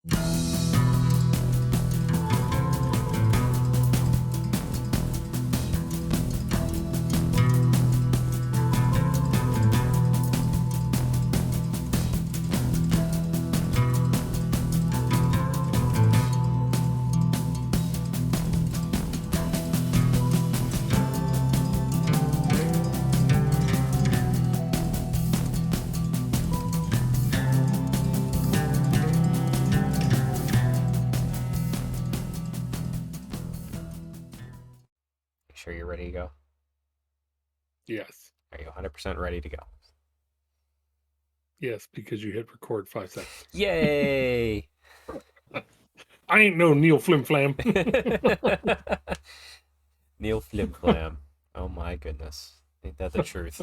Sure you're ready to go? Yes. Are you 100% ready to go? Yes, because you hit record 5 seconds. Yay! I ain't no Neil Flim Flam. Neil Flimflam. Oh my goodness. Ain't that the truth?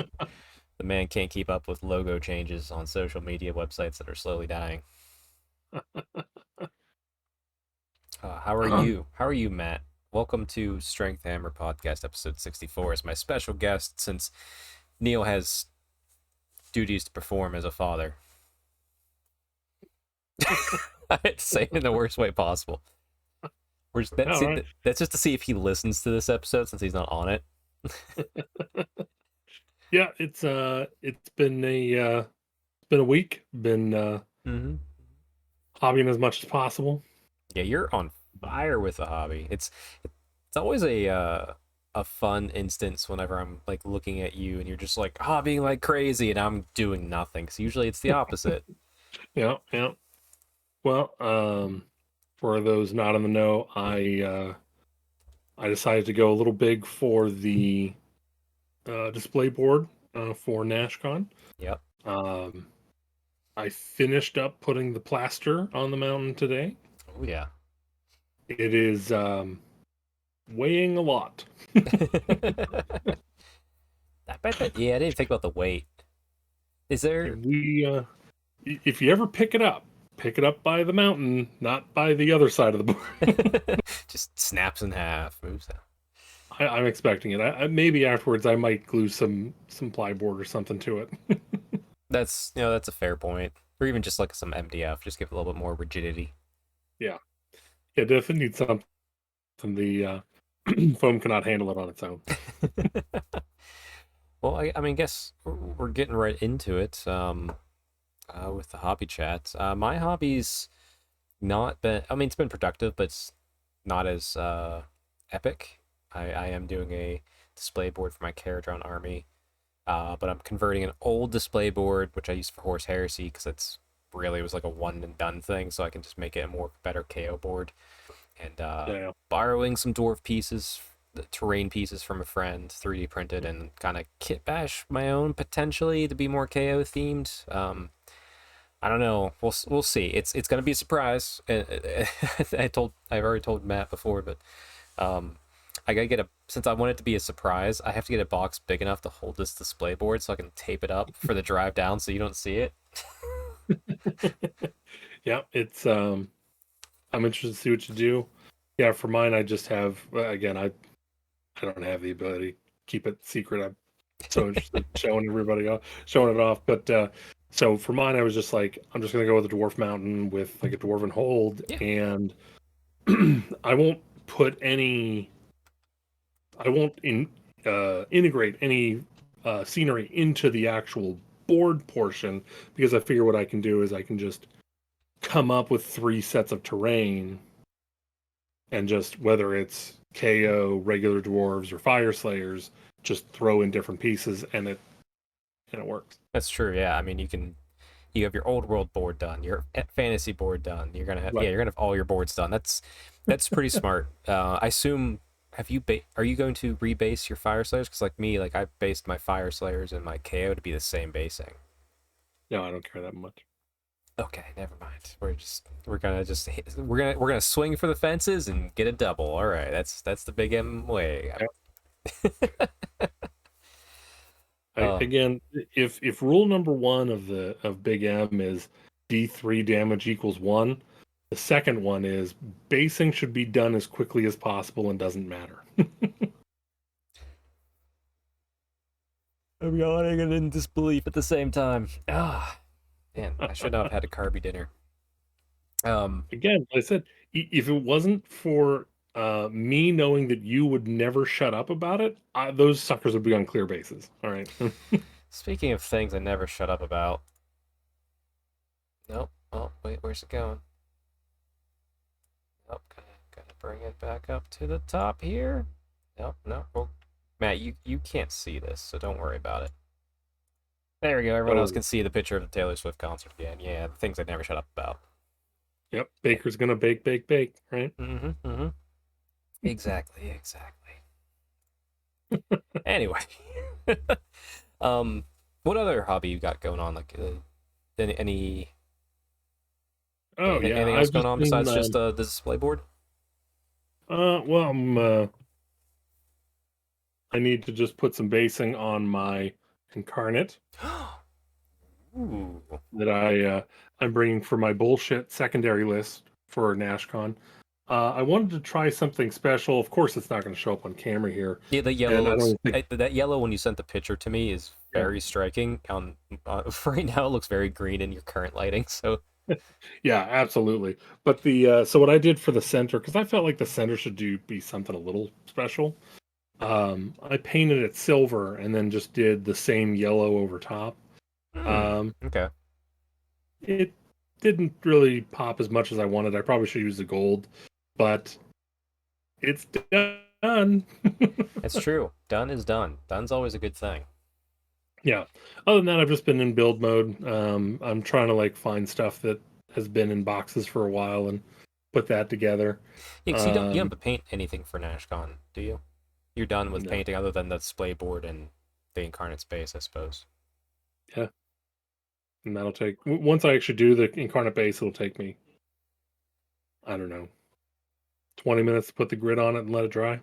The man can't keep up with logo changes on social media websites that are slowly dying. How are you? How are you, Matt? Welcome to Strength Hammer Podcast, episode 64. As my special guest, since Neil has duties to perform as a father. I had to say it in the worst way possible. That's just to see if he listens to this episode since he's not on it. Yeah, it's been a week. Been hobbying as much as possible. Yeah, you're on fire with the hobby. It's always a fun instance whenever I'm like looking at you and you're just like hobbying like crazy and I'm doing nothing. So usually it's the opposite. Yeah. Well, for those not in the know, I decided to go a little big for the display board for NashCon. Yep. I finished up putting the plaster on the mountain today. Oh yeah. It is weighing a lot. I bet that. Yeah, I didn't think about the weight. Is there? If you ever pick it up by the mountain, not by the other side of the board. Just snaps in half, moves out. I'm expecting it. Maybe afterwards I might glue some plyboard or something to it. That's a fair point. Or even just like some MDF, just give it a little bit more rigidity. Yeah, it definitely needs something. The foam cannot handle it on its own. Well, I mean, guess we're getting right into it. With the hobby chat. My hobby's not been. I mean, it's been productive, but it's not as epic. I am doing a display board for my Caradron army, but I'm converting an old display board, which I used for Horse Heresy, because it's really it was like a one and done thing, so I can just make it a more better KO board. And borrowing some dwarf pieces, the terrain pieces from a friend, 3D printed, and kind of kit bash my own potentially to be more KO themed. I don't know. We'll see. It's gonna be a surprise. I've already told Matt before, but I gotta since I want it to be a surprise, I have to get a box big enough to hold this display board so I can tape it up for the drive down so you don't see it. Yeah, it's I'm interested to see what you do. Yeah, for mine I just have again I don't have the ability to keep it secret. I'm so interested in showing it off. But so for mine, I was just like, I'm just gonna go with a dwarf mountain with like a dwarven hold, Yeah. and I won't integrate any scenery into the actual board portion because I figure what I can do is I can just come up with 3 sets of terrain and just whether it's KO, regular dwarves, or fire slayers, just throw in different pieces and it works. That's true. Yeah. I mean, you have your old world board done, your fantasy board done. You're gonna have Right. you're gonna have all your boards done. That's pretty smart. I assume are you going to rebase your fire slayers? Because like me, like I based my fire slayers and my KO to be the same basing. No, I don't care that much. Okay, never mind. We're gonna swing for the fences and get a double. All right, that's the big M way. Again, if rule number 1 of Big M is D3 damage equals 1, the second one is basing should be done as quickly as possible and doesn't matter. I'm yawning and in disbelief at the same time. Man, I should not have had a carby dinner. Again, like I said, if it wasn't for me knowing that you would never shut up about it, those suckers would be on clear bases. All right. Speaking of things I never shut up about. Nope. Oh, wait, where's it going? Nope, gonna bring it back up to the top here. Nope, nope. Well, Matt, you can't see this, so don't worry about it. There we go. Everyone else Oh, can see the picture of the Taylor Swift concert again. Yeah, the things I never shut up about. yep. Baker's gonna bake, bake, bake. Right. Mm-hmm. Mm-hmm. Exactly. Exactly. Anyway, um, what other hobby you got going on? Like, any Oh yeah, anything else I've going just on been. besides just the display board? Well, I need to just put some basing on my incarnate Ooh. that I'm bringing for my bullshit secondary list for NashCon. I wanted to try something special. Of course, it's not going to show up on camera here, Yeah, the yellow and I looks don't think. that yellow when you sent the picture to me is Yeah, very striking. On right now, it looks very green in your current lighting. So, yeah, absolutely. But the so what I did for the center, because I felt like the center should be something a little special. I painted it silver and then just did the same yellow over top. Um, okay. it didn't really pop as much as I wanted. I probably should use the gold, but it's done. It's true. Done is done. Done's always a good thing. Yeah. Other than that, I've just been in build mode. I'm trying to like find stuff that has been in boxes for a while and put that together. Yeah, 'cause you don't Um, have to paint anything for NashCon, do you? You're done with no. painting other than the display board and the incarnate space, I suppose. Yeah. And that'll take once I actually do the incarnate base, it'll take me, I don't know, 20 minutes to put the grid on it and let it dry.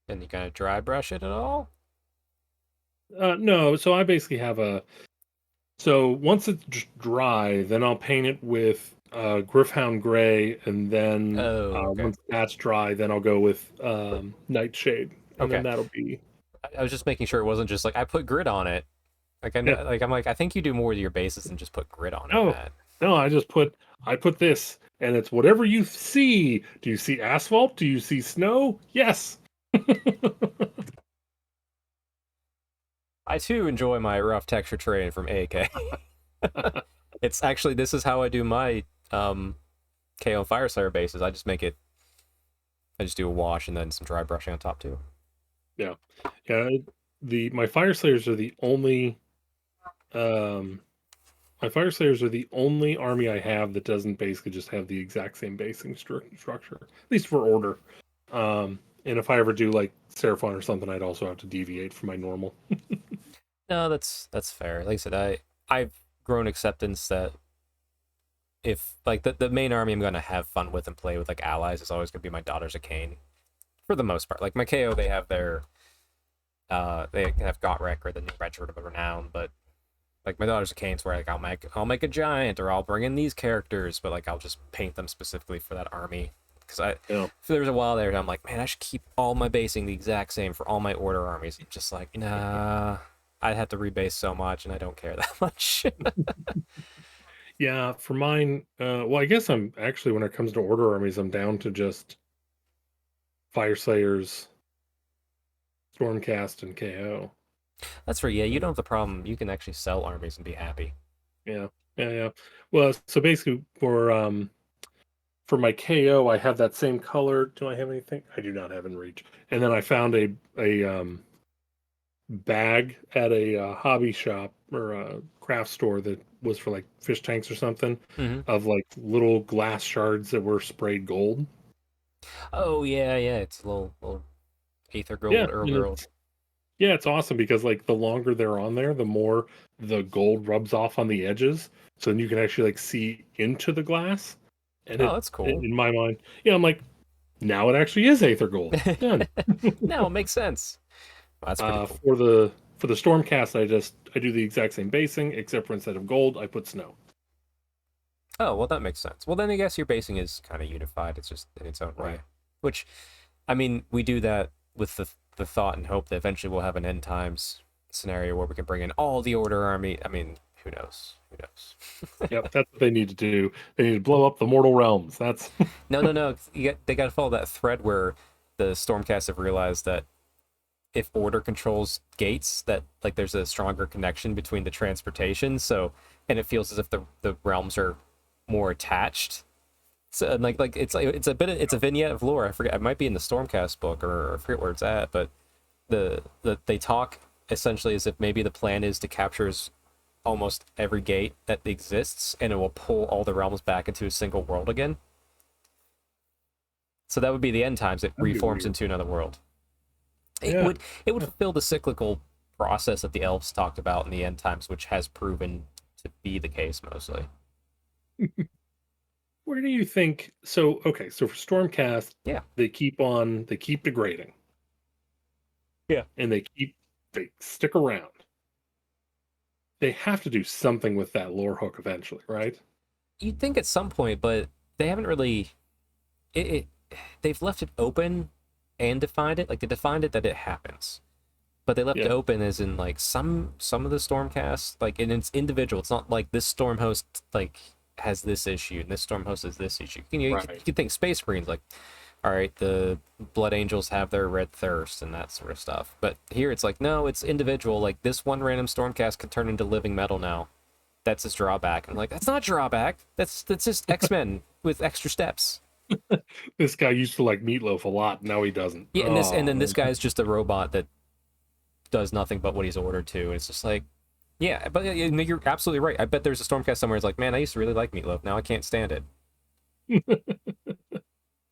And you kind of dry brush it at all? No, so I basically have a so once it's dry, then I'll paint it with Griffhound Gray, and then Oh, okay. once that's dry, then I'll go with Nightshade, and then Okay. that'll be I was just making sure it wasn't just like I put grid on it. Like I know, yeah. like I'm like I think you do more with your bases than just put grid on it, No, Matt. no, I put this, and it's whatever you see. Do you see asphalt? Do you see snow? Yes. I too enjoy my rough texture terrain from AK. It's actually this is how I do my KO and Fire Slayer bases. I just do a wash and then some dry brushing on top too. Yeah, yeah. The my fire slayers are the only um my fire slayers are the only army I have that doesn't basically just have the exact same basing structure, at least for order. And if I ever do like Seraphon or something, I'd also have to deviate from my normal. No, that's fair. Like I said, I've grown acceptance that if like the main army I'm gonna have fun with and play with like allies is always gonna be my Daughters of Cain for the most part. Like my KO, they have their they have Gotrek or the new Regiment of Renown, but like my Daughters of Cain's where like I'll make a giant or I'll bring in these characters, but like I'll just paint them specifically for that army. Because Yeah, there was a while there, and I'm like, man, I should keep all my basing the exact same for all my order armies. I'm just like, nah, I'd have to rebase so much, and I don't care that much. yeah. For mine, well, I guess I'm actually when it comes to order armies, I'm down to just fire slayers, stormcast, and KO. That's right. Yeah, you don't have the problem. You can actually sell armies and be happy. Yeah, yeah, yeah. Well, so basically for my KO, I have that same color. Do I have anything? I do not have in reach. And then I found a bag at a hobby shop or a craft store that was for like fish tanks or something Hmm. of like little glass shards that were sprayed gold. Oh yeah, yeah. It's a little Aether Yeah, Gold, Earl and Gold. it's awesome because like the longer they're on there, the more the gold rubs off on the edges. So then you can actually like see into the glass. And Oh, that's cool. in my mind, yeah, I'm like, now it actually is Aether Gold. Done. No, it makes sense. Well, that's pretty cool. For the Stormcast, I do the exact same basing, except for instead of gold, I put snow. Oh, well, that makes sense. Well, then I guess your basing is kind of unified. It's just in its own Right. way. Which, I mean, we do that with the thought and hope that eventually we'll have an end times scenario where we can bring in all the Order army. I mean, who knows? Who knows? Yep, that's what they need to do. They need to blow up the mortal realms. That's No. They got to follow that thread where the Stormcast have realized that if order controls gates, that like there's a stronger connection between the transportation. So, and it feels as if the realms are more attached. So, and it's it's a vignette of lore. I forget. It might be in the Stormcast book, or I forget where it's at. But they talk essentially as if maybe the plan is to capture almost every gate that exists, and it will pull all the realms back into a single world again. So that would be the end times. It that'd be reforms weird. into another world. It Yeah. would it would fulfill the cyclical process that the elves talked about in the end times, which has proven to be the case mostly. Where do you think? So okay, so for Stormcast, Yeah. they keep degrading, Yeah. and they stick around. They have to do something with that lore hook eventually, right? You'd think at some point, but they haven't really it they've left it open and defined it. Like they defined it that it happens. But they left it Yeah. open as in like some of the Stormcast, like and it's individual. It's not like this storm host like has this issue and this storm host has this issue. You Right. can think Space Marines like, all right, the Blood Angels have their red thirst and that sort of stuff. But here it's like, no, it's individual. Like this one random Stormcast can turn into living metal now. That's his drawback. I'm like, that's not a drawback. That's just X-Men with extra steps. This guy used to like meatloaf a lot. Now he doesn't. Yeah, and Oh then this man. guy's just a robot that does nothing but what he's ordered to. It's just like, yeah, but you're absolutely right. I bet there's a Stormcast somewhere. It's like, man, I used to really like Meatloaf. Now I can't stand it.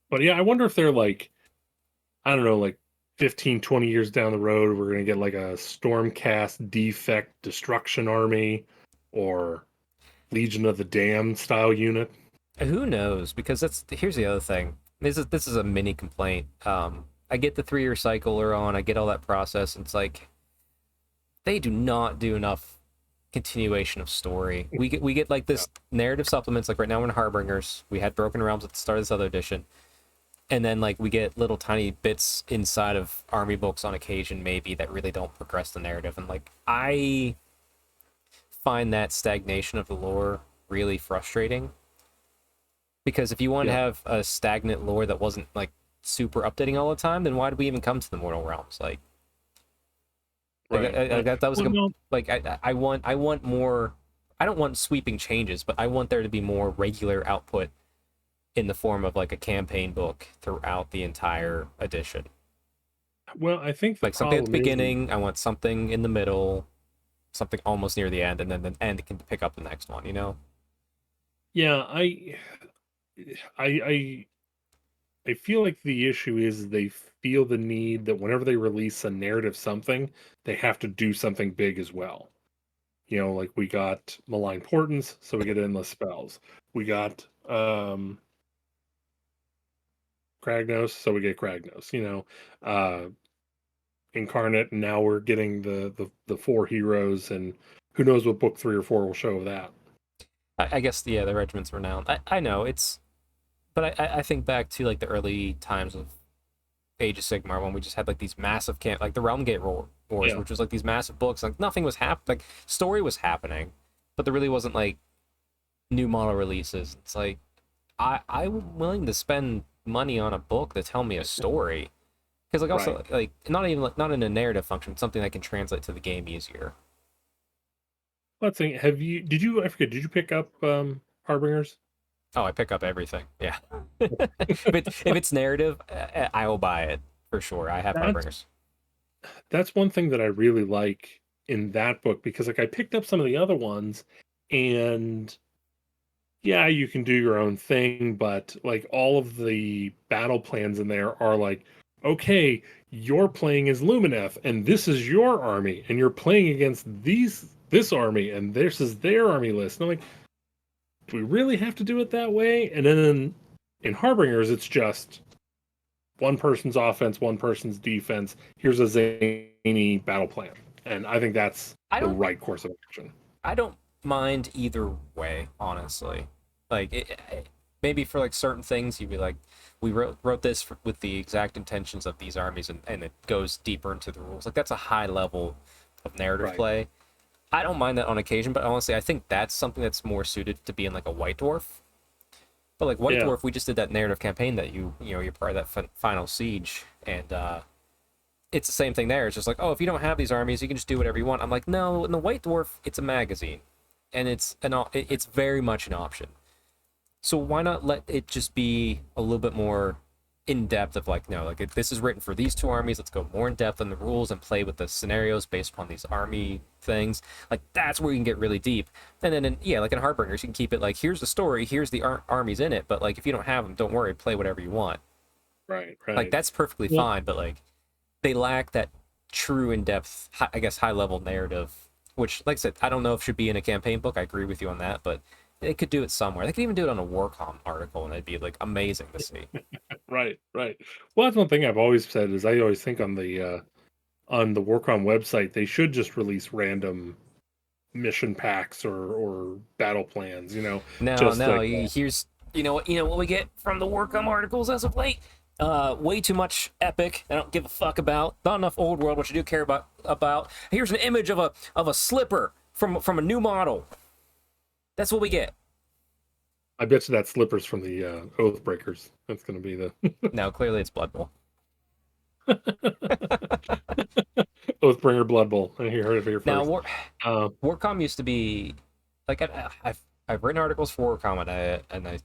But yeah, I wonder if they're like, I don't know, like 15, 20 years down the road, we're gonna get like a Stormcast defect destruction army or Legion of the Damned style unit. Who knows? Because here's the other thing. This is a mini complaint. I get the 3-year cycle are on. I get all that process. And it's like they do not do enough continuation of story. We get like Yeah. this narrative supplements. Like right now we're in Harbingers. We had Broken Realms at the start of this other edition. And then like we get little tiny bits inside of army books on occasion maybe that really don't progress the narrative, and like I find that stagnation of the lore really frustrating, because if you want to Yeah. have a stagnant lore that wasn't like super updating all the time, then why did we even come to the mortal realms? Right. Right. That was Well, no, like I want more. I don't want sweeping changes, but I want there to be more regular output in the form of like a campaign book throughout the entire edition. well, I think the Like something at the problem is, beginning, I want something in the middle, something almost near the end, and then the end can pick up the next one, you know? yeah, I I feel like the issue is they feel the need that whenever they release a narrative something, they have to do something big as well. You know, like we got Malign Portents, so we get endless spells. We got Kragnos, so we get Kragnos, Incarnate, and now we're getting the four heroes, and who knows what book 3 or 4 will show of that. I guess, yeah, the regiment's renowned. I know, but I think back to like the early times of Age of Sigmar when we just had like these massive like the Realm Gate Wars, Yeah, which was like these massive books. Like nothing was happening, like story was happening, but there really wasn't like new model releases. It's like I'm willing to spend money on a book to tell me a story. Because like right. also like not even like not in a narrative function, something that can translate to the game easier. Let's see. Did you, I forget, did you pick up Harbingers? Oh, I pick up everything. Yeah. If it's narrative, I will buy it for sure. I have That's Harbingers. that's one thing that I really like in that book, because like I picked up some of the other ones, and yeah, you can do your own thing, but like all of the battle plans in there are like, okay, you're playing as Lumineth, and this is your army, and you're playing against this army, and this is their army list. And I'm like, do we really have to do it that way? And then in Harbingers, it's just one person's offense, one person's defense. Here's a zany battle plan, and I think that's I the don't right course of action. I don't mind either way, honestly. Like maybe for like certain things, you'd be like, we wrote this with the exact intentions of these armies, and it goes deeper into the rules. Like that's a high level of narrative Right. play. I don't mind that on occasion, but honestly, I think that's something that's more suited to being like a White Dwarf. But like White Yeah, Dwarf, we just did that narrative campaign that you're part of that final siege, and it's the same thing there. It's just like, oh, if you don't have these armies, you can just do whatever you want. I'm like, no, in the White Dwarf, it's a magazine, and it's very much an option. So why not let it just be a little bit more in depth of like, no, like if this is written for these two armies, let's go more in depth on the rules and play with the scenarios based upon these army things. Like that's where you can get really deep. And then yeah, like in Heartbringers, you can keep it like here's the story, here's the armies in it, but like if you don't have them, don't worry, play whatever you want. right, Like right. that's perfectly Well, fine, but like they lack that true in depth, I guess, high level narrative. Which, like I said, I don't know if it should be in a campaign book. I agree with you on that, but they could do it somewhere. They could even do it on a Warcom article, and it'd be like amazing to see. right, right. Well, that's one thing I've always said is I always think on the Warcom website they should just release random mission packs or battle plans. No, Just no. like Here's what we get from the Warcom articles as of late. Way too much epic. I don't give a fuck about. Not enough old world, which I do care about. Here's an image of a slipper from a new model. That's what we get. I bet you that slippers from the Oathbreakers. That's going to be the No, clearly it's Blood Bowl. Oathbringer Blood Bowl. I heard it here Now, first. Um, Warcom used to be like I've written articles for Warcom and I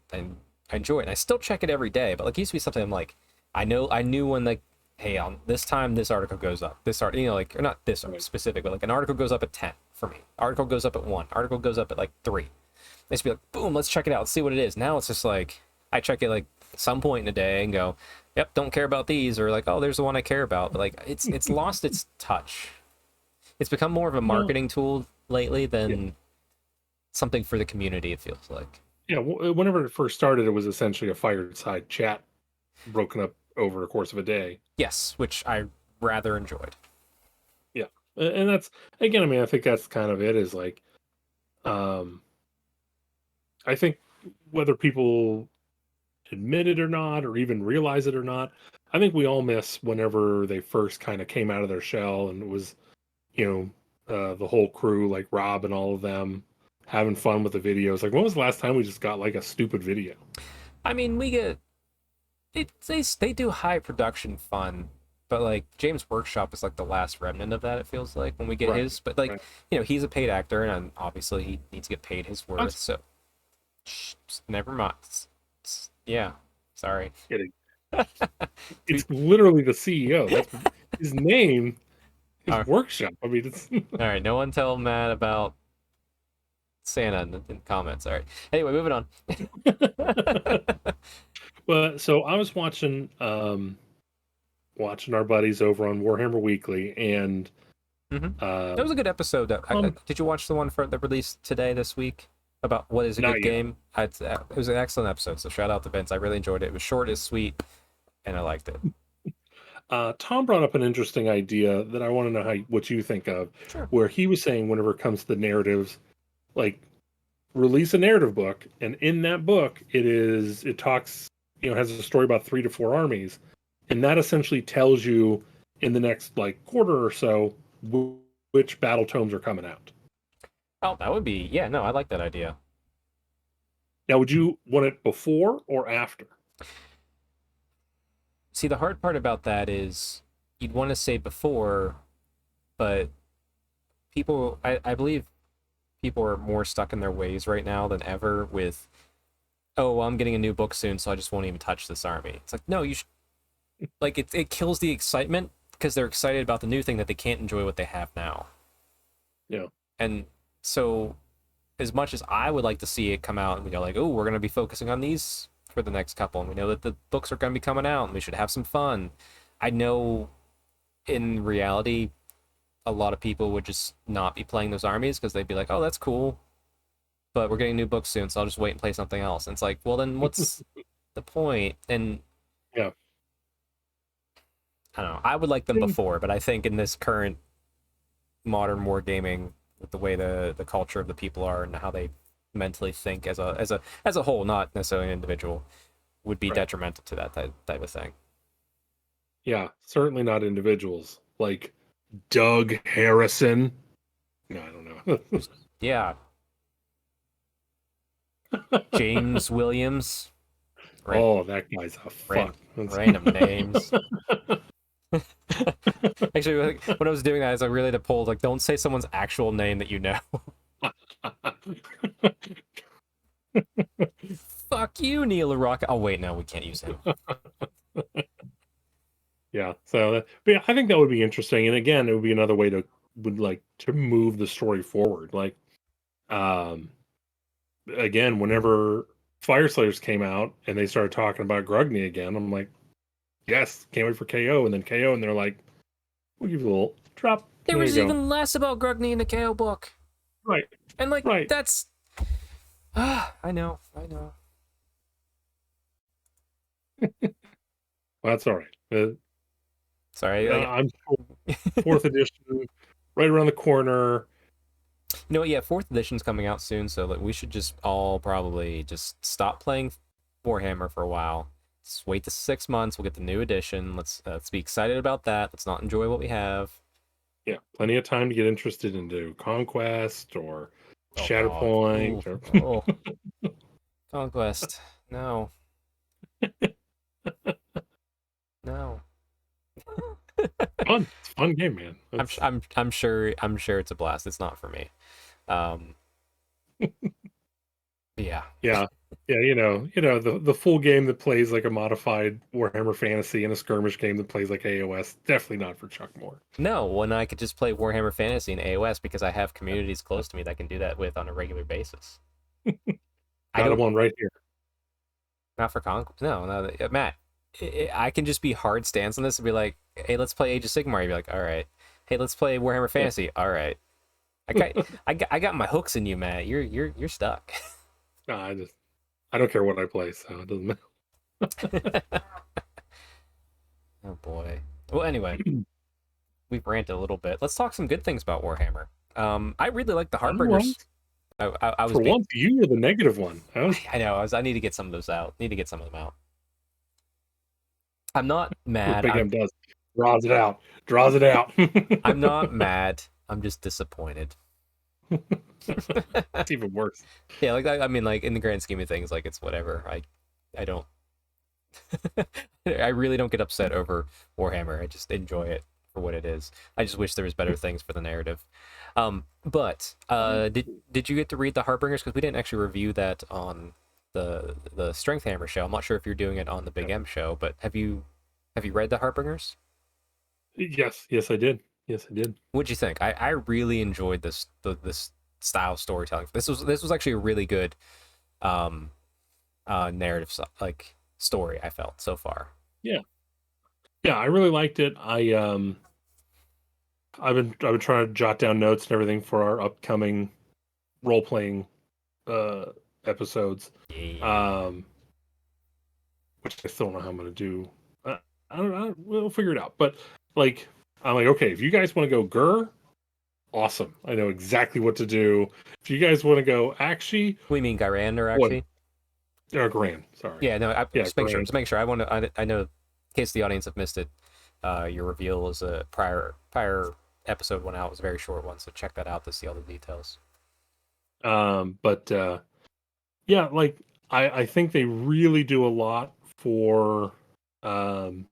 enjoy it. And I still check it every day, but like it used to be something I'm like I knew when like hey on this time this article goes up. This art like or not this specific, but like an article goes up at 10 for me. Article goes up at 1. Article goes up at like 3. They used to be like boom, let's check it out. Let's see what it is. Now it's just like I check it like some point in the day and go, yep, don't care about these or like oh there's the one I care about. But like it's lost its touch. It's become more of a well, marketing tool lately yeah, than something for the community, it feels like. yeah. Whenever it first started, it was essentially a fireside chat broken up over a course of a day. Yes, which I rather enjoyed. Yeah, and that's again. I mean, I think that's kind of it. Is like, um, I think whether people admit it or not, or even realize it or not, I think we all miss whenever they first kind of came out of their shell and it was, the whole crew, like Rob and all of them, having fun with the videos. Like, when was the last time we just got like a stupid video? I mean, we get they do high production fun, but like James Workshop is like the last remnant of that. It feels like when we get Right, his, but like right. he's a paid actor, and obviously he needs to get paid his worth. I'm So never mind. Yeah, sorry. kidding. To It's literally the CEO. That's his name. His all workshop. I mean, it's right, no one tell Matt about Santa in comments. All right. Anyway, moving on. well. So I was watching our buddies over on Warhammer Weekly, and Hmm. That was um, a good episode. um, Did you watch the one for that released today this week about what is a not good yet. game? It was an excellent episode. So shout out to Vince. I really enjoyed it. It was short, it's sweet, and I liked it. Tom brought up an interesting idea that I want to know what you think of, Sure. where he was saying whenever it comes to narratives, like release a narrative book, and in that book it talks, has a story about 3 to 4 armies, and that essentially tells you in the next like quarter or so which battle tomes are coming out. Oh, that would be yeah. No, I like that idea. Now, would you want it before or after? See, the hard part about that is you'd want to say before, but I believe people are more stuck in their ways right now than ever with oh, well, I'm getting a new book soon, so I just won't even touch this army. It's like, no, you should, like, it kills the excitement because they're excited about the new thing that they can't enjoy what they have now. Yeah. And so, as much as I would like to see it come out and we go, like, oh, we're going to be focusing on these for the next couple, and we know that the books are going to be coming out and we should have some fun. I know in reality, a lot of people would just not be playing those armies because they'd be like, oh, that's cool, but we're getting new books soon, so I'll just wait and play something else. And it's like, well, then what's the point? And Yeah. I don't know. I would like them Mm, before, but I think in this current modern wargaming, with the way the culture of the people are and how they mentally think as a whole, not necessarily an individual, would be right. detrimental to that type of thing. Yeah. Certainly not individuals like Doug Harrison. No, I don't know. Yeah, James Williams. Ran, Oh, that guy's a ran, fuck. random names. Actually, like, when I was doing that, I really had to pull like, don't say someone's actual name that you know. Fuck you, Neil LaRocca. Oh wait, no, we can't use him. Yeah. So, but yeah, I think that would be interesting. And again, it would be another way to would like to move the story forward. Like, um, again, whenever Fire Slayers came out and they started talking about Grugny again, I'm like, yes, can't wait for KO. And then KO, and they're like, we'll give you a little drop. There There you was go. even less about Grugny in the KO book, Right. and like Right. that's. I know. Well, that's all right. Sorry, like I'm fourth edition, right around the corner. you know what? Yeah, fourth edition's coming out soon, so like we should just all probably just stop playing Warhammer for a while. Just wait the 6 months. We'll get the new edition. Let's be excited about that. Let's not enjoy what we have. Yeah, plenty of time to get interested into Conquest or Oh God. Ooh. Shatterpoint or Oh. Conquest. No. No. fun. It's a fun game, man. I'm sure it's a blast. It's not for me. Um. Yeah. Yeah, yeah. The full game that plays like a modified Warhammer Fantasy and a skirmish game that plays like AOS. Definitely not for Chuck Moore. No, when I could just play Warhammer Fantasy in AOS because I have communities close to me that can do that with on a regular basis. I Got don't. one right here. Not for Conquest. No, no, Matt. I can just be hard stance on this and be like, "Hey, let's play Age of Sigmar." You'd be like, "All right." Hey, let's play Warhammer Yeah. Fantasy. All right. I got my hooks in you, Matt. You're stuck. No, I don't care what I play, so it doesn't matter. Oh boy. Well, anyway, we've ranted a little bit. Let's talk some good things about Warhammer. I really like the Well, Harbingers. I was for being. once, you were the negative one. I know. I need to get some of those out. Need to get some of them out. I'm not What mad. Big M does. Draws it out. Draws it out. I'm not mad. I'm just disappointed. It's even worse. Yeah, like I mean, like in the grand scheme of things, like it's whatever. I don't. I really don't get upset over Warhammer. I just enjoy it for what it is. I just wish there was better things for the narrative. But did you get to read the Harbingers? Because we didn't actually review that on the Strength Hammer show. I'm not sure if you're doing it on the Big M show, but have you read the Harbingers? Yes, I did. Yes, I did. What'd you think? I really enjoyed this style of storytelling. This was actually a really good um narrative like story I felt so far. Yeah, yeah, I really liked it. I've been trying to jot down notes and everything for our upcoming role playing uh episodes. Yeah. Um, which I still don't know how I'm gonna do. I don't know. We'll figure it out. But like, I'm like, okay, if you guys want to go Gur, awesome. I know exactly what to do. If you guys want to go Akshi, We mean Gyrandor what? actually. Gran. Sorry. Yeah, no, Yeah, just make sure. Gran. Just make sure. I know, in case the audience have missed it, your reveal was a prior episode went out. It was a very short one, so check that out to see all the details. But yeah, like I think they really do a lot for um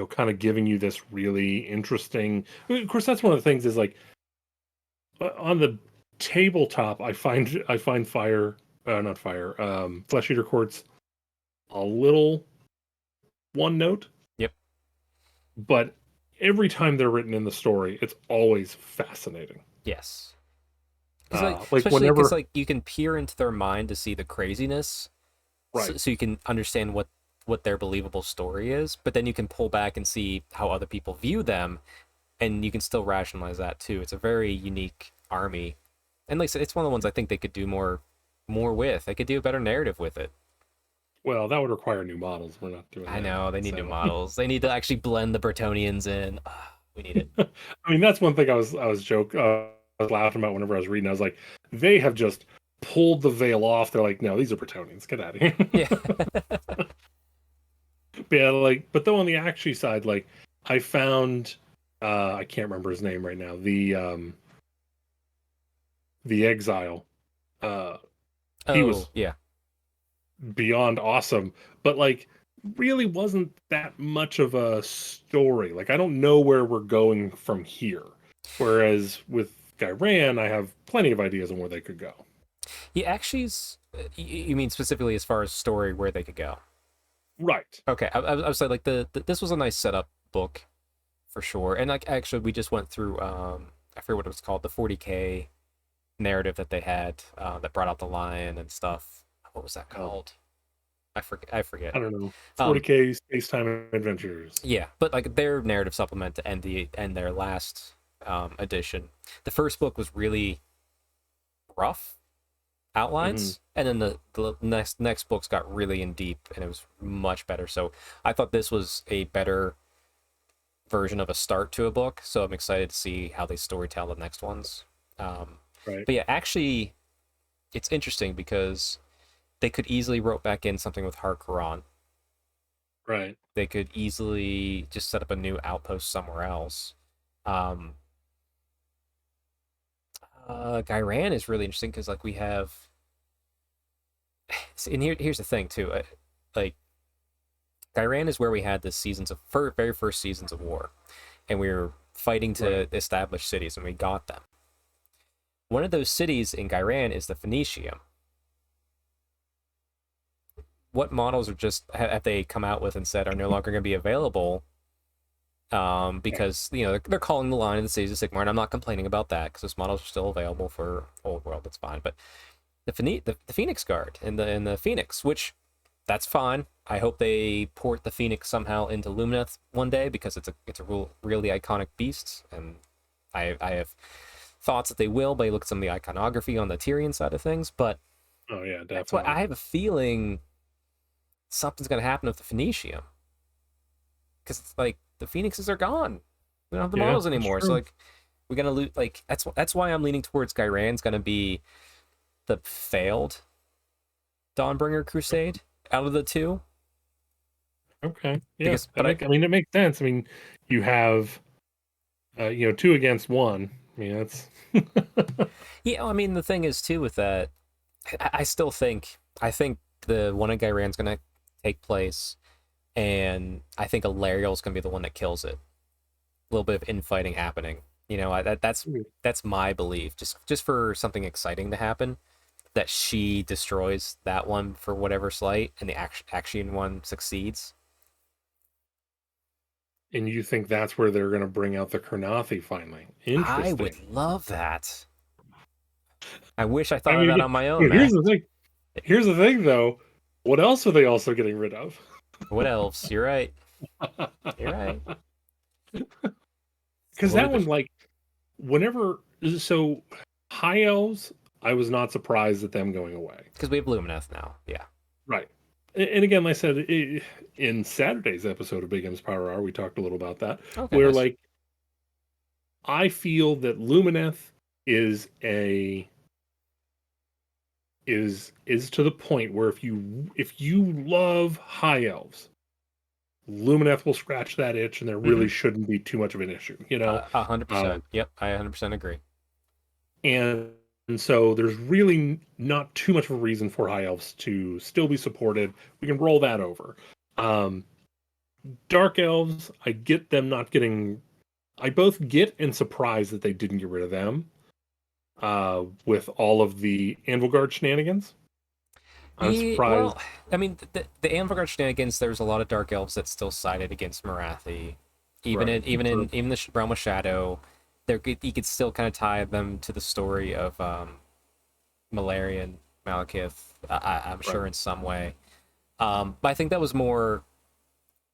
kind of giving you this really interesting. Of course, that's one of the things is like on the tabletop, I find not fire, flesh eater courts a little one note, Yep. but every time they're written in the story, it's always fascinating. Yes. Because like, Like especially because whenever, like you can peer into their mind to see the craziness, right? so you can understand what their believable story is. But then you can pull back and see how other people view them, and you can still rationalize that too. It's a very unique army, and like I said, it's one of the ones I think they could do more with. They could do a better narrative with it. Well, that would require new models. We're not doing I that. know they need new So, models. They need to actually blend the Bretonians in. We need it. I mean, that's one thing I was laughing about whenever I was reading. I was like, they have just pulled the veil off. They're like, no, these are Bretonians. Get out of here. Yeah. Yeah, like, but though on the Actually side, like, I found I can't remember his name right now. The exile. Uh, he Oh, was yeah. beyond awesome, but like really wasn't that much of a story. Like I don't know where we're going from here. Whereas with Gyran, I have plenty of ideas on where they could go. He actually's. You mean specifically as far as story where they could go? Right. Okay, I was like this was a nice setup book for sure, and like actually we just went through I forget what it was called, the 40K narrative that they had that brought out the lion and stuff. What was that Oh, called? I forget. I don't know. Um, 40K Space Time Adventures. yeah, but like their narrative supplement to end their last edition. The first book was really rough Hmm. outlines, and then the next books got really in deep, and it was much better. So I thought this was a better version of a start to a book. So I'm excited to see how they storytell the next ones. Um, Right. but yeah, actually, it's interesting because they could easily rope back in something with Harkonnen. Right. They could easily just set up a new outpost somewhere else. Um, Gyran is really interesting because like we have, and here's the thing too, like Gyran is where we had the seasons of very first seasons of war, and we were fighting Right. to establish cities, and we got them. One of those cities in Gyran is the Phoenicium. What models are just have they come out with and said are no longer going to be available? Right. Because they're calling the line of the cities of Sigmar, and I'm not complaining about that because those models are still available for Old World. That's fine, but the Phoenix Guard and the Phoenix, which that's fine. I hope they port the Phoenix somehow into Lumineth one day because it's a really iconic beast, and I have thoughts that they will. But I look at some of the iconography on the Tyrion side of things, but Oh yeah, that's why I definitely. have a feeling something's going to happen with the Phoenicium because it's like the Phoenixes are gone. We don't have the Yeah, models that's anymore, so true. like we're gonna lose. Like that's why I'm leaning towards Gyran's going to be the failed Dawnbringer Crusade out of the two Okay. Yeah. because That but I make I mean it makes sense. I mean, you have two against one. I mean that's yeah, I mean the thing is too with that, I still think the one of Gyran's gonna take place, and I think Alariel's gonna be the one that kills it. A little bit of infighting happening. That's my belief. Just for something exciting to happen, that she destroys that one for whatever slight, and the action one succeeds. and you think that's where they're gonna bring out the Kurnothi finally. I would Interesting. love that. I wish I I thought of mean, that again, on my own, here's Matt. the thing. Here's the thing though. What else are they also getting rid of? What else? You're right. You're right. Because We'll that be one, like, whenever so high elves, I was not surprised at them going away. because we have Lumineth now. Yeah. Right. And again, like I said in Saturday's episode of Big M's Power Hour, we talked a little about that, Okay, where nice. like I feel that Lumineth is a is to the point where if you love high elves, Lumineth will scratch that itch, and there Mm-hmm. really shouldn't be too much of an issue, you know. 100%. Um, Yep, I 100% agree. and so there's really not too much of a reason for high elves to still be supported. We can roll that over. Um, Dark elves, I get them not getting. I both get and surprised that they didn't get rid of them with all of the Anvilgard shenanigans. I'm Yeah, surprised. well, I mean, the Anvargard shenanigans. There's a lot of dark elves that still sided against Marathi, Right. So, even the realm of Shadow. You could still kind of tie them to the story of Malarian Malekith. I'm right. sure in some way. But I think that was more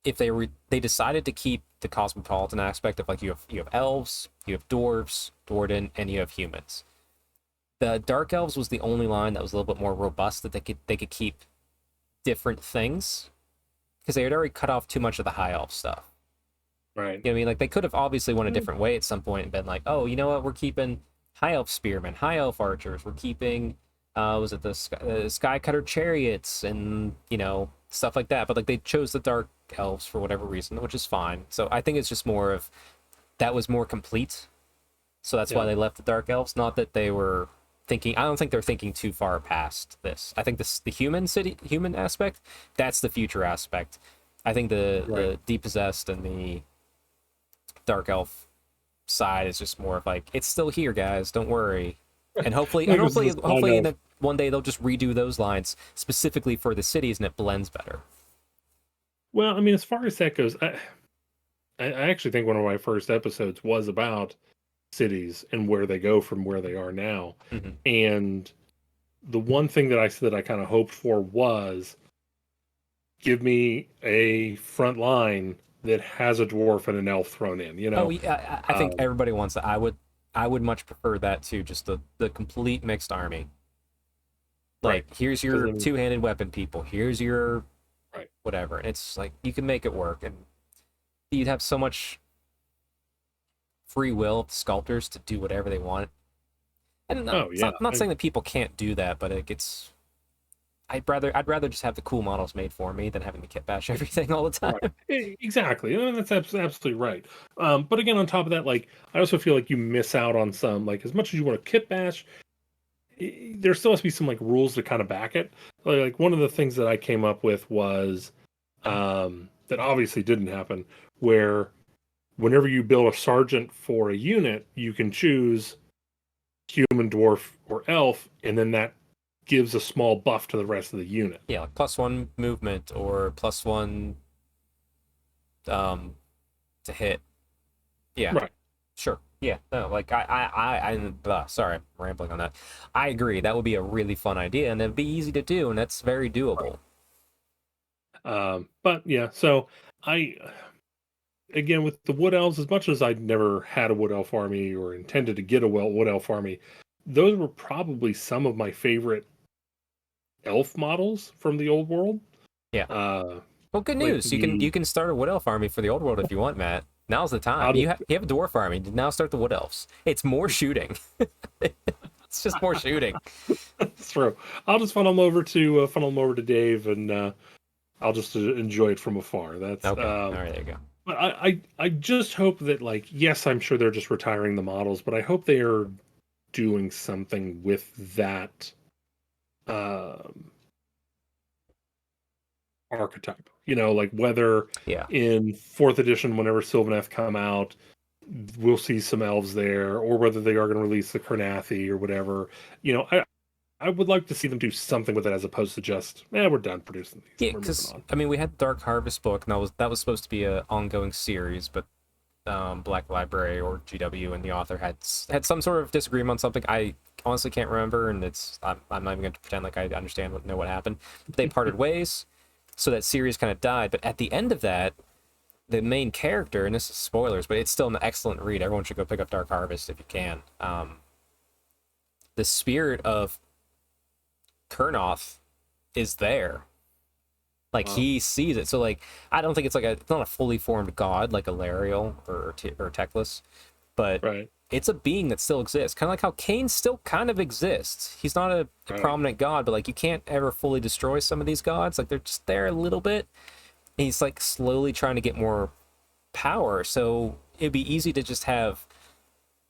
if they decided to keep the cosmopolitan aspect of like you have elves, you have dwarves, dwarden, and you have humans. The dark elves was the only line that was a little bit more robust that they could keep different things because they had already cut off too much of the high elf stuff. Right. You know what I mean? Like they could have obviously went a Mm. different way at some point and been like, oh, you know what? We're keeping high elf spearmen, high elf archers. We're keeping was it the sky cutter chariots and stuff like that. But like they chose the dark elves for whatever reason, which is fine. So I think it's just more of that was more complete. So that's why Yeah. they left the Dark Elves. Not that they were thinking. I don't think they're thinking too far past this. I think the human aspect, that's the future aspect. I think Right. the depossessed and the Dark Elf side is just more of like, it's still here, guys. Don't worry. And Like this is a sign hopefully, of. one day they'll just redo those lines specifically for the cities, and it blends better. Well, I mean, as far as that goes, I actually think one of my first episodes was about cities and where they go from where they are now. Hmm. And the one thing that I said that I kind of hoped for was give me a front line that has a dwarf and an elf thrown in, you Oh know? yeah, I think Um, everybody wants that. I would much prefer that to just the complete mixed army. right. Like, here's Because your then, two-handed weapon people. Here's your right. whatever. And it's like you can make it work, and you'd have so much free will of sculptors to do whatever they want. And Oh, yeah. not saying that people can't do that, but it gets. I'd rather just have the cool models made for me than having to kit bash everything all the Right. time. Exactly. And that's absolutely right. But again, on top of that, like, I also feel like you miss out on some, like, as much as you want to kit bash, there still has to be some, like, rules to kind of back it. Like, one of the things that I came up with was that obviously didn't happen, where whenever you build a sergeant for a unit, you can choose human, dwarf, or elf, and then that gives a small buff to the rest of the unit. Yeah, like +1 movement or +1 um to hit. Yeah, Right. sure. Yeah, no, like sorry, I'm rambling on that. I agree. That would be a really fun idea, and it'd be easy to do, and that's very doable. But yeah, so I again with the wood elves, as much as I'd never had a wood elf army or intended to get a wood elf army, those were probably some of my favorite elf models from the old world. Yeah. Uh, Well, good like news. the You can start a Wood Elf army for the old world if you want, Matt. Now's the time. out of You have a Dwarf army. Now start the Wood Elves. It's more shooting. It's just more shooting. throw. I'll just funnel them over to Dave, and I'll just enjoy it from afar. That's Okay. All right. There you go. but I just hope that, like, yes, I'm sure they're just retiring the models, but I hope they are doing something with that um, archetype. You know, like whether Yeah. in fourth edition, whenever Sylvaneth come out, we'll see some elves there, or whether they are going to release the Carnathi or whatever. You know, I would like to see them do something with it as opposed to just, we're done producing these. Yeah. We're moving Because on. I mean, we had Dark Harvest book, and that was supposed to be a ongoing series, but Black Library or GW and the author had some sort of disagreement on something. I honestly can't remember, and I'm not even going to pretend like I understand know what happened. But they parted ways, so that series kind of died. But at the end of that, the main character, and this is spoilers, but it's still an excellent read. Everyone should go pick up Dark Harvest if you can. The spirit of Kurnoth is there. Like, Wow. he sees it. So like, I don't think it's not a fully formed god like a Lariel or Teclis, but Right. it's a being that still exists. Kind of like how Cain still kind of exists. He's not a Right. prominent god, but like you can't ever fully destroy some of these gods. Like they're just there a little bit. And he's like slowly trying to get more power. So it'd be easy to just have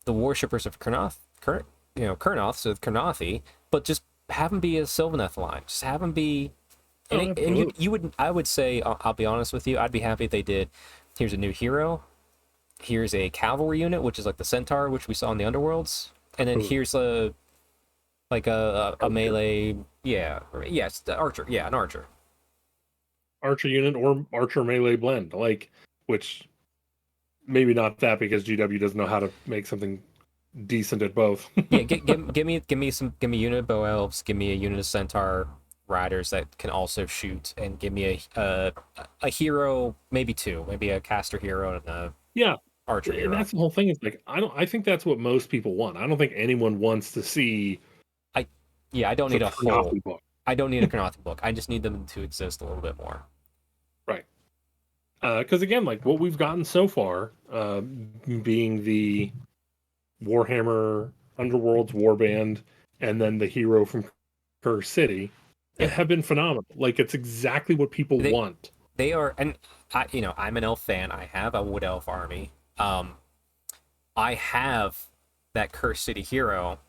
the worshippers of Kurnoth, so Kurnothi, but just have him be a Sylvaneth line. Just have him be, Oh, and absolutely. you would, I would say, I'll be honest with you, I'd be happy if they did. Here's a new hero. Here's a cavalry unit, which is like the Centaur, which we saw in the Underworlds, and then Ooh, here's a archer. melee, yeah, yes, the archer, yeah, an archer. Archer unit or archer melee blend, like, which maybe not that because GW doesn't know how to make something decent at both. Yeah, give me a unit of bow elves, give me a unit of centaur riders that can also shoot, and give me a hero, maybe two, maybe a caster hero and a Yeah, archer and hero. that's the whole thing. Is like I think that's what most people want. I don't think anyone wants to see I yeah, the Karnathi book, I don't need a Carnothy book. I just need them to exist a little bit more. right? Because again, like what we've gotten so far, being the Warhammer Underworld's warband, and then the hero from Curse City, Yeah, have been phenomenal. Like it's exactly what people they want. they are, and I'm an elf fan. I have a wood elf army. I have that Cursed City hero,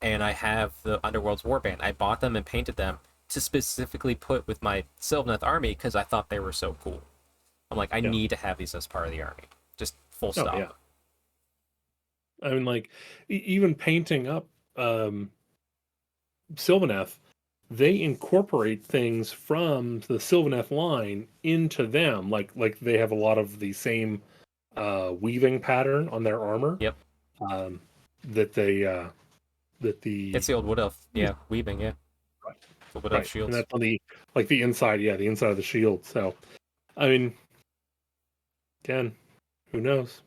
and I have the Underworld's Warband. I bought them and painted them to specifically put with my Sylvaneth army because I thought they were so cool. I'm like, I Yeah. need to have these as part of the army. Just full Oh yeah. stop. I mean, like even painting up um, Sylvaneth, they incorporate things from the Sylvaneth line into them. Like they have a lot of the same weaving pattern on their armor Yep. um, that they that It's the the old Wood Elf, yeah, weaving, yeah. right, The Wood Elf right, and shields. that's on the like the inside, yeah, the inside of the shield. So I mean, again, who knows?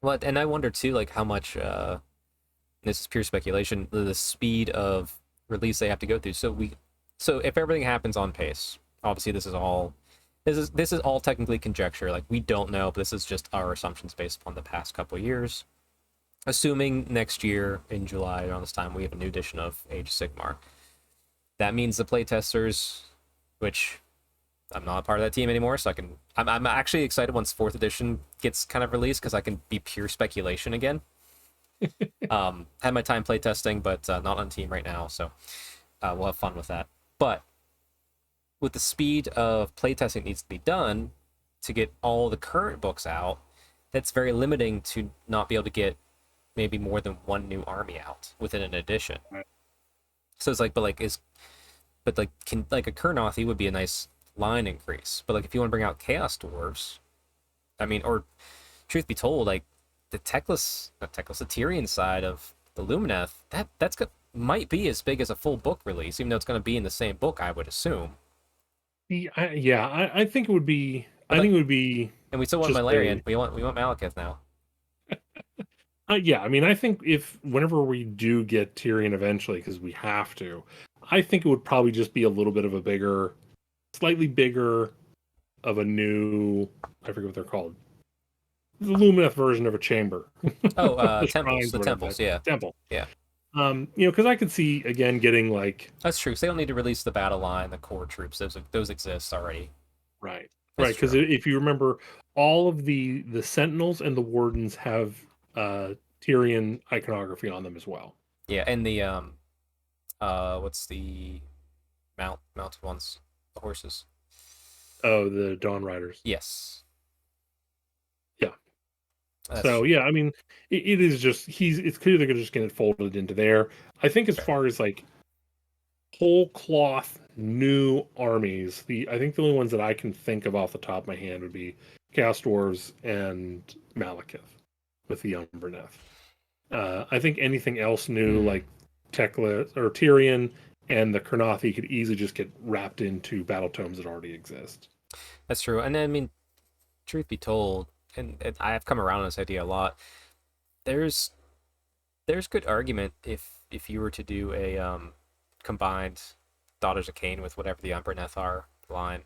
Well, and I wonder too, like how much this is pure speculation, the speed of release they have to go through. So if everything happens on pace, obviously this is all technically conjecture. Like we don't know, but this is just our assumptions based upon the past couple of years. Assuming next year in July around this time we have a new edition of Age of Sigmar, that means the playtesters, which I'm not a part of that team anymore, so I'm actually excited once fourth edition gets kind of released because I can be pure speculation again. Had my time playtesting, but not on team right now, so we'll have fun with that. But with the speed of playtesting that needs to be done to get all the current books out, that's very limiting to not be able to get maybe more than one new army out within an edition. Right. So it's like, but like, can like a Kurnothi would be a nice line increase. But like, if you want to bring out Chaos Dwarves, I mean, or truth be told, like the the Tyrian side of the Lumineth, might be as big as a full book release, even though it's going to be in the same book, I would assume. I think it would be. But I think like, it would be and we still want just a. Malarian. We want Malekith now. Yeah, I mean, I think if whenever we do get Tyrion eventually, because we have to, I think it would probably just be a little bit of a bigger, slightly bigger of a new. I forget what they're called. The Lumineth version of a chamber. Oh, The temples, shrines, the whatever that temples, yeah, temple. yeah. Because I could see again getting like That's true. 'Cause they don't need to release the battle line, the core troops. Those exist already. right, That's right. Because true. if you remember, all of the Sentinels and the Wardens have Tyrion iconography on them as well. Yeah, and the what's the mounted ones? The horses. Oh, the Dawn Riders. Yes, Yeah. that's So true. yeah, I mean, it is just it's clear they're just going to fold it into there. I think as Fair. far as like whole cloth new armies, the I think the only ones that I can think of off the top of my hand would be Chaos Dwarves and Malekith with the Umbreneth. I think anything else new Hmm. like Tekla or Tyrion and the Kurnothi could easily just get wrapped into battle tomes that already exist. That's true. And then, I mean, truth be told, and I have come around on this idea a lot. There's there's good argument if you were to do a combined Daughters of Cain with whatever the Umbreneth are line.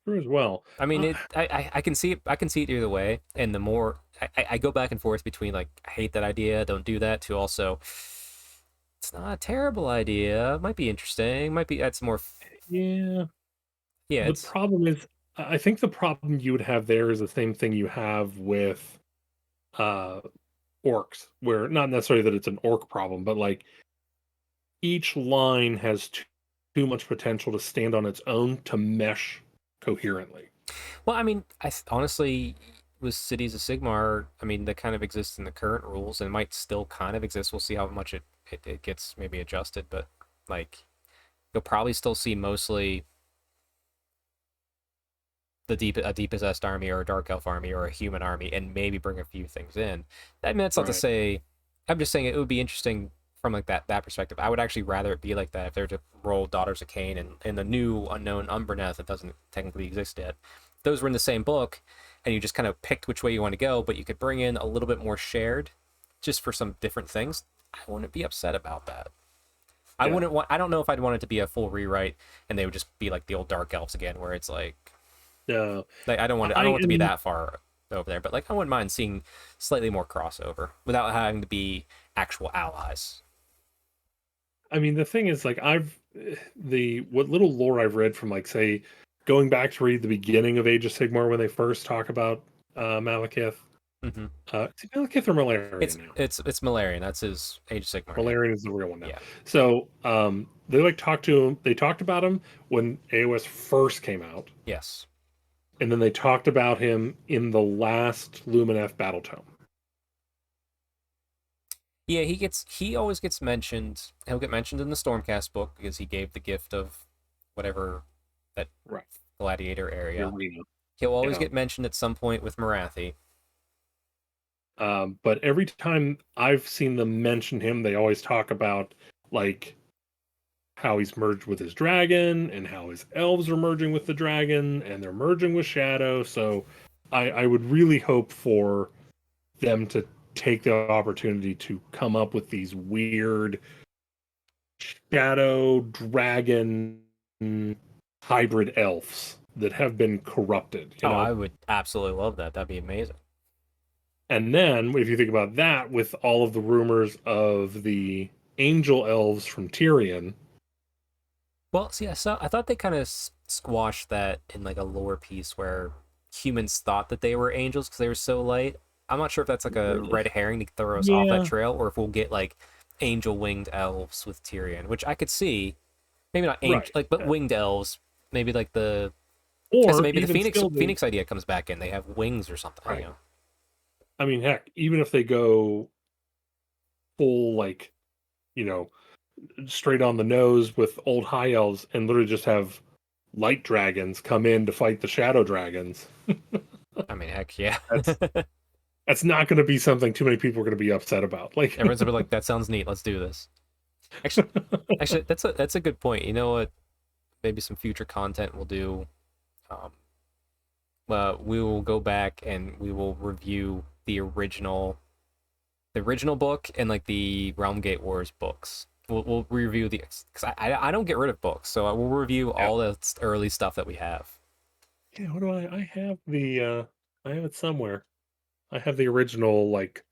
True as well. I mean, Uh, I can see it. I can see it either way. And the more I go back and forth between like I hate that idea, don't do that, to also it's not a terrible idea. Might be interesting. Might be that's more. yeah, Yeah, the it's problem is, I think the problem you would have there is the same thing you have with uh orcs, where not necessarily that it's an orc problem, but like each line has too much potential to stand on its own to mesh coherently. well. I mean, honestly with Cities of Sigmar, I mean, that kind of exists in the current rules and might still kind of exist. We'll see how much it gets maybe adjusted, but like you'll probably still see mostly a deep possessed army or a dark elf army or a human army and maybe bring a few things in. I mean, that's not to Right. say. I'm just saying it would be interesting from like that perspective. I would actually rather it be like that if they were to roll Daughters of Cain and the new unknown Umbreneth that doesn't technically exist yet. If those were in the same book, and you just kind of picked which way you want to go, but you could bring in a little bit more shared, just for some different things. I wouldn't be upset about that. I Yeah. wouldn't want. I don't know if I'd want it to be a full rewrite, and they would just be like the old Dark Elves again, where it's No. like I don't want it. I don't I want it I to be mean, that far over there, but like I wouldn't mind seeing slightly more crossover without having to be actual allies. the thing is, like, the what little lore I've read from, like, say, going back to read the beginning of Age of Sigmar when they first talk about Malekith, Hmm. Is it Malekith or Malarian It's now? it's Malarian. That's his Age of Sigmar name. Malarian is the real one now. Yeah. So they like talked to him. They talked about him when AOS first came out, Yes. and then they talked about him in the last Lumineth Battle Tome. Yeah, he always gets mentioned. He'll get mentioned in the Stormcast book because he gave the gift of whatever that Right. gladiator The area. arena. He'll always Yeah. get mentioned at some point with Marathi. But every time I've seen them mention him, they always talk about like how he's merged with his dragon and how his elves are merging with the dragon and they're merging with Shadow. So I would really hope for them to take the opportunity to come up with these weird shadow dragon hybrid elves that have been corrupted, you Oh, I know? would absolutely love that. That'd be amazing. And then if you think about that with all of the rumors of the angel elves from Tyrion, Well, see, I thought they kind of squashed that in like a lore piece where humans thought that they were angels because they were so light. I'm not sure if that's like a red herring to throw us off that yeah, trail, or if we'll get like angel winged elves with Tyrion, which I could see. Maybe not angel right. like, but winged elves. Maybe like the I guess Or maybe the even Phoenix still, Phoenix idea comes back in. They have wings or something. right. I mean, heck, even if they go full, like, you know, straight on the nose with old high elves and literally just have light dragons come in to fight the shadow dragons, I mean, heck yeah. that's that's not going to be something too many people are going to be upset about. Like, Everyone's gonna be like, that sounds neat. Let's do this. Actually, actually, that's a good point. You know what? Maybe some future content we'll do. Um, we will go back and we will review the original book and like the Realm Gate Wars books. We'll review the because I don't get rid of books, so I will review yeah, all the early stuff that we have. yeah. What do I have the I have it somewhere. I have the original like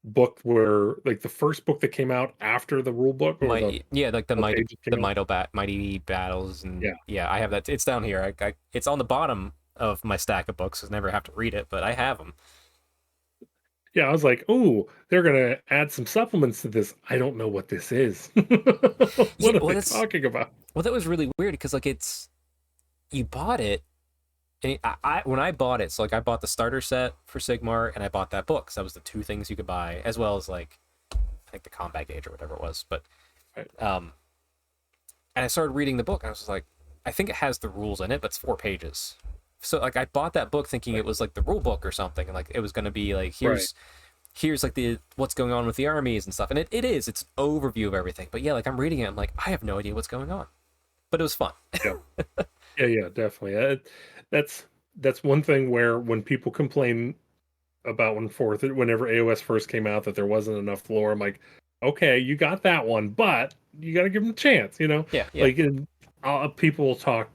book where like the first book that came out after the rule book or the Yeah, like the mighty pages came out. mighty battles, and Yeah. yeah, I have that. It's down here. It's on the bottom of my stack of books. So I never have to read it, but I have them. Yeah, I was like, "Oh, they're gonna add some supplements to this. I don't know what this is. Yeah, What are well, they that's talking about?" that was really weird because like it's you bought it. And when I bought it, so like I bought the starter set for Sigmar and I bought that book. So that was the two things you could buy, as well as like I think the combat gauge or whatever it was. But Right. um, and I started reading the book. And I was just like, I think it has the rules in it, but it's 4 pages. So like I bought that book thinking it Right. was like the rule book or something, and like it was gonna be like Right. here's like the what's going on with the armies and stuff. And it's an overview of everything. But yeah, like I'm reading it, I'm like, I have no idea what's going on. But it was fun. Yeah. Yeah, yeah, definitely. That's that's one thing where when people complain about whenever AOS first came out that there wasn't enough lore, I'm like, okay, you got that one, but you got to give them a chance, you know? Yeah, yeah. Like people will talk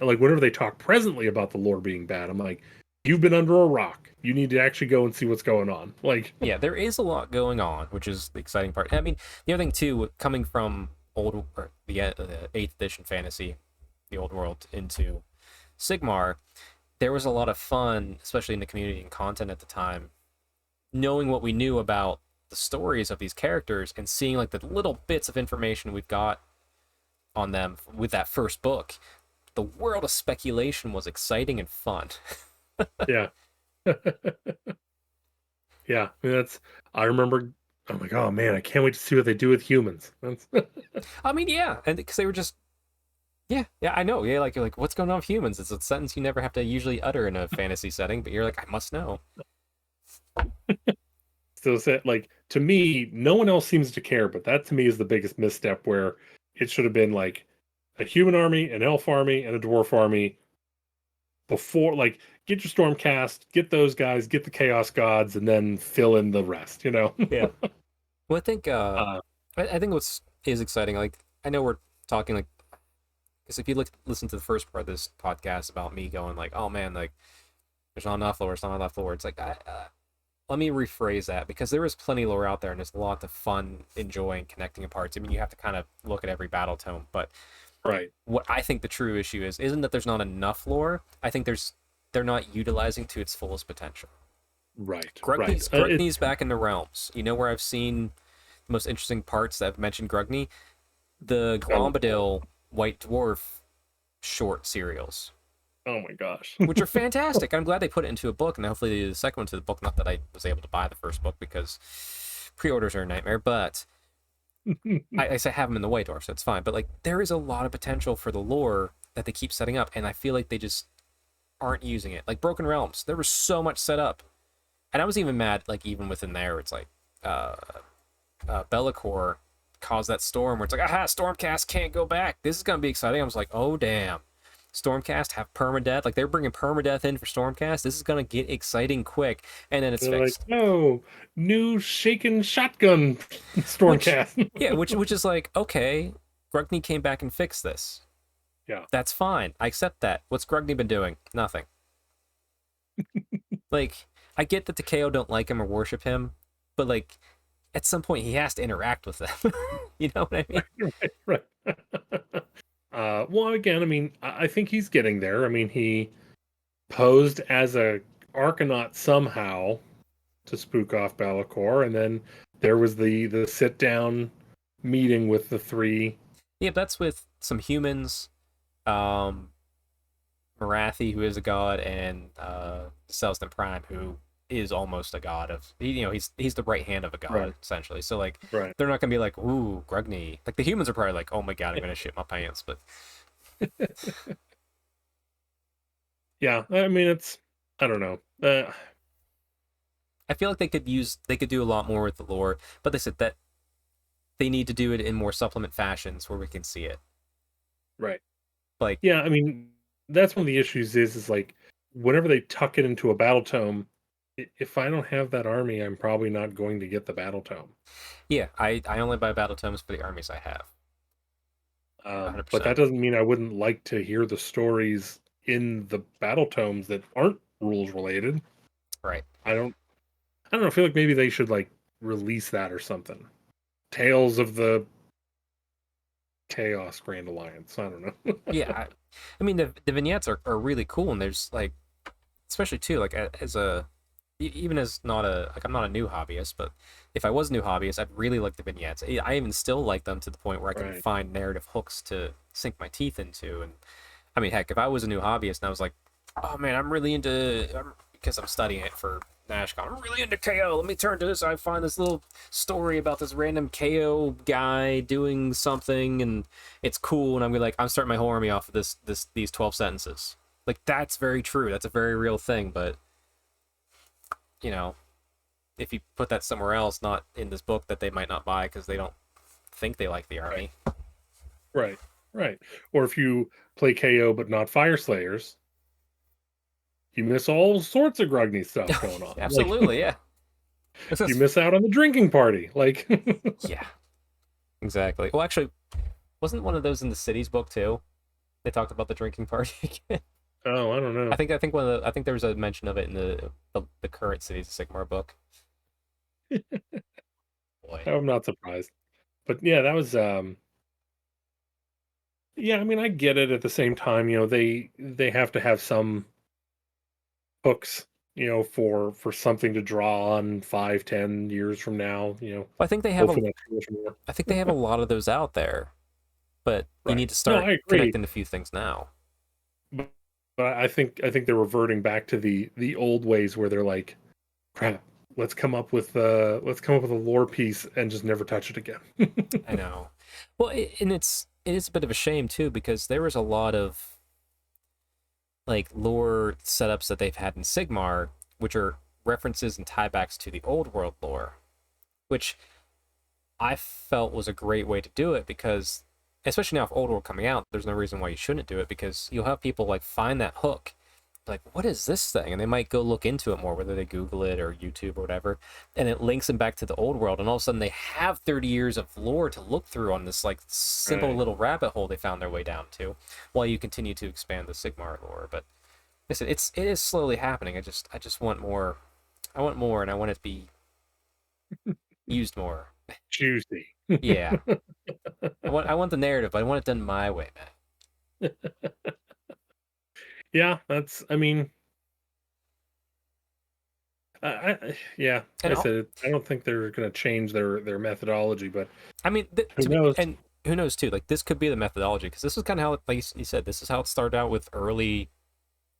like whenever they talk presently about the lore being bad, I'm like, you've been under a rock. You need to actually go and see what's going on. Like, Yeah, there is a lot going on, which is the exciting part. I mean, the other thing too, coming from old or the 8th edition fantasy, the old world into Sigmar, there was a lot of fun, especially in the community and content at the time, knowing what we knew about the stories of these characters and seeing like the little bits of information we've got on them with that first book. The world of speculation was exciting and fun. yeah. Yeah, I mean, I remember I'm like, oh man, I can't wait to see what they do with humans. That's I mean, yeah, and because they were just yeah, yeah, I know. Yeah, like you're like, what's going on with humans? It's a sentence you never have to usually utter in a fantasy setting, but you're like, I must know. still set like to me, no one else seems to care, but that to me is the biggest misstep where it should have been like a human army, an elf army, and a dwarf army before like get your stormcast, get those guys, get the chaos gods, and then fill in the rest, you know? Yeah. Well, I think uh I think what's is exciting. Like I know we're talking like because if you listen to the first part of this podcast about me going like, oh man, like there's not enough lore, it's not enough lore. It's like let me rephrase that because there is plenty of lore out there and there's a lot of fun enjoying connecting parts. I mean, you have to kind of look at every battle tome, but right. what I think the true issue isn't that there's not enough lore. I think they're not utilizing to its fullest potential. Right, right. Grugny's back in the realms. You know where I've seen the most interesting parts that I've mentioned Grugny? The Bellator. Glombadil White Dwarf short serials, Oh my gosh. which are fantastic. I'm glad they put it into a book, and hopefully the second one to the book. Not that I was able to buy the first book because pre-orders are a nightmare, but I say have them in the White Dwarf, so it's fine. But like, there is a lot of potential for the lore that they keep setting up, and I feel like they just aren't using it. Like Broken Realms, there was so much set up, and I was even mad. Like even within there, it's like uh, Be'lakor caused that storm where it's like, aha, Stormcast can't go back. This is gonna be exciting. I was like, oh damn. Stormcast have permadeath. Like they're bringing permadeath in for Stormcast. This is gonna get exciting quick, and then it's They're like, fixed. no, new shaken shotgun Which, Stormcast. yeah, which is like, okay, Grugny came back and fixed this. Yeah. That's fine. I accept that. What's Grugny been doing? Nothing. Like, I get that the KO don't like him or worship him, but like, at some point he has to interact with them. You know what I mean? Right, right. Well, again, I mean, I think he's getting there. I mean, he posed as a Archanaut somehow to spook off Be'lakor, and then there was the sit down meeting with the three. Yeah, that's with some humans, um, Marathi, who is a god, and Celston Prime, who is almost a god of, you know, he's the right hand of a god, Right, essentially. So like, right. they're not gonna be like, ooh, Grugny. Like the humans are probably like, oh my god, I'm gonna shit my pants. But Yeah, I mean, it's, I don't know. I feel like they could do a lot more with the lore, but they said that they need to do it in more supplement fashions where we can see it. Right. Like, Yeah, I mean, that's one of the issues is like whenever they tuck it into a battle tome, if I don't have that army, I'm probably not going to get the battle tome. yeah, I only buy battle tomes for the armies I have, But 100%. that doesn't mean I wouldn't like to hear the stories in the battle tomes that aren't rules related. Right. I don't I don't know, I feel like maybe they should like release that or something. Tales of the Chaos Grand Alliance. I don't know. Yeah, I mean the vignettes are really cool, and there's like, especially too, like as a even as not a like I'm not a new hobbyist, but if I was a new hobbyist, I'd really like the vignettes. I even still like them to the point where I can Right. find narrative hooks to sink my teeth into. And I mean, heck, if I was a new hobbyist and I was like, oh man, because I'm studying it for NashCon, I'm really into KO. Let me turn to this. I find this little story about this random KO guy doing something, and it's cool. And I'm like, I'm starting my whole army off of these 12 sentences. Like that's very true. That's a very real thing, but you know, if you put that somewhere else, not in this book that they might not buy because they don't think they like the Right. army. Right. Right. Or if you play KO but not Fire Slayers, you miss all sorts of Grugny stuff going on. Like Absolutely, yeah. you miss out on the drinking party. Like Yeah, exactly. Well, actually, wasn't one of those in the cities book too? They talked about the drinking party again. oh, I don't know. I think one of the I think there was a mention of it in the current Cities of Sigmar book. Boy, I'm not surprised. But yeah, that was yeah, I mean I get it at the same time, they have to have some hooks, for something to draw on 5, 10 years from now, I think they have a hopefully not too much more. I think they have a lot of those out there, but you Right. need to No, start I agree. connecting a few things now. But I think they're reverting back to the old ways where they're like, crap, let's come up with a lore piece and just never touch it again. I know. Well, and it is a bit of a shame too because there was a lot of like lore setups that they've had in Sigmar, which are references and tiebacks to the old world lore, which I felt was a great way to do it because, especially now with old world coming out, there's no reason why you shouldn't do it because you'll have people like find that hook, like what is this thing, and they might go look into it more, whether they Google it or YouTube or whatever, and it links them back to the old world, and all of a sudden they have 30 years of lore to look through on this like simple Right. little rabbit hole they found their way down to, while you continue to expand the Sigmar lore. But listen, it is slowly happening. I just want more. I want more, and I want it to be used more. Juicy. Yeah, I want the narrative, but I want it done my way, man. Yeah, that's I mean, Yeah, And I said it, I don't think they're going to change their methodology, but I mean, who knows? and who knows too? Like this could be the methodology because this is kind of how, like you said, this is how it started out with early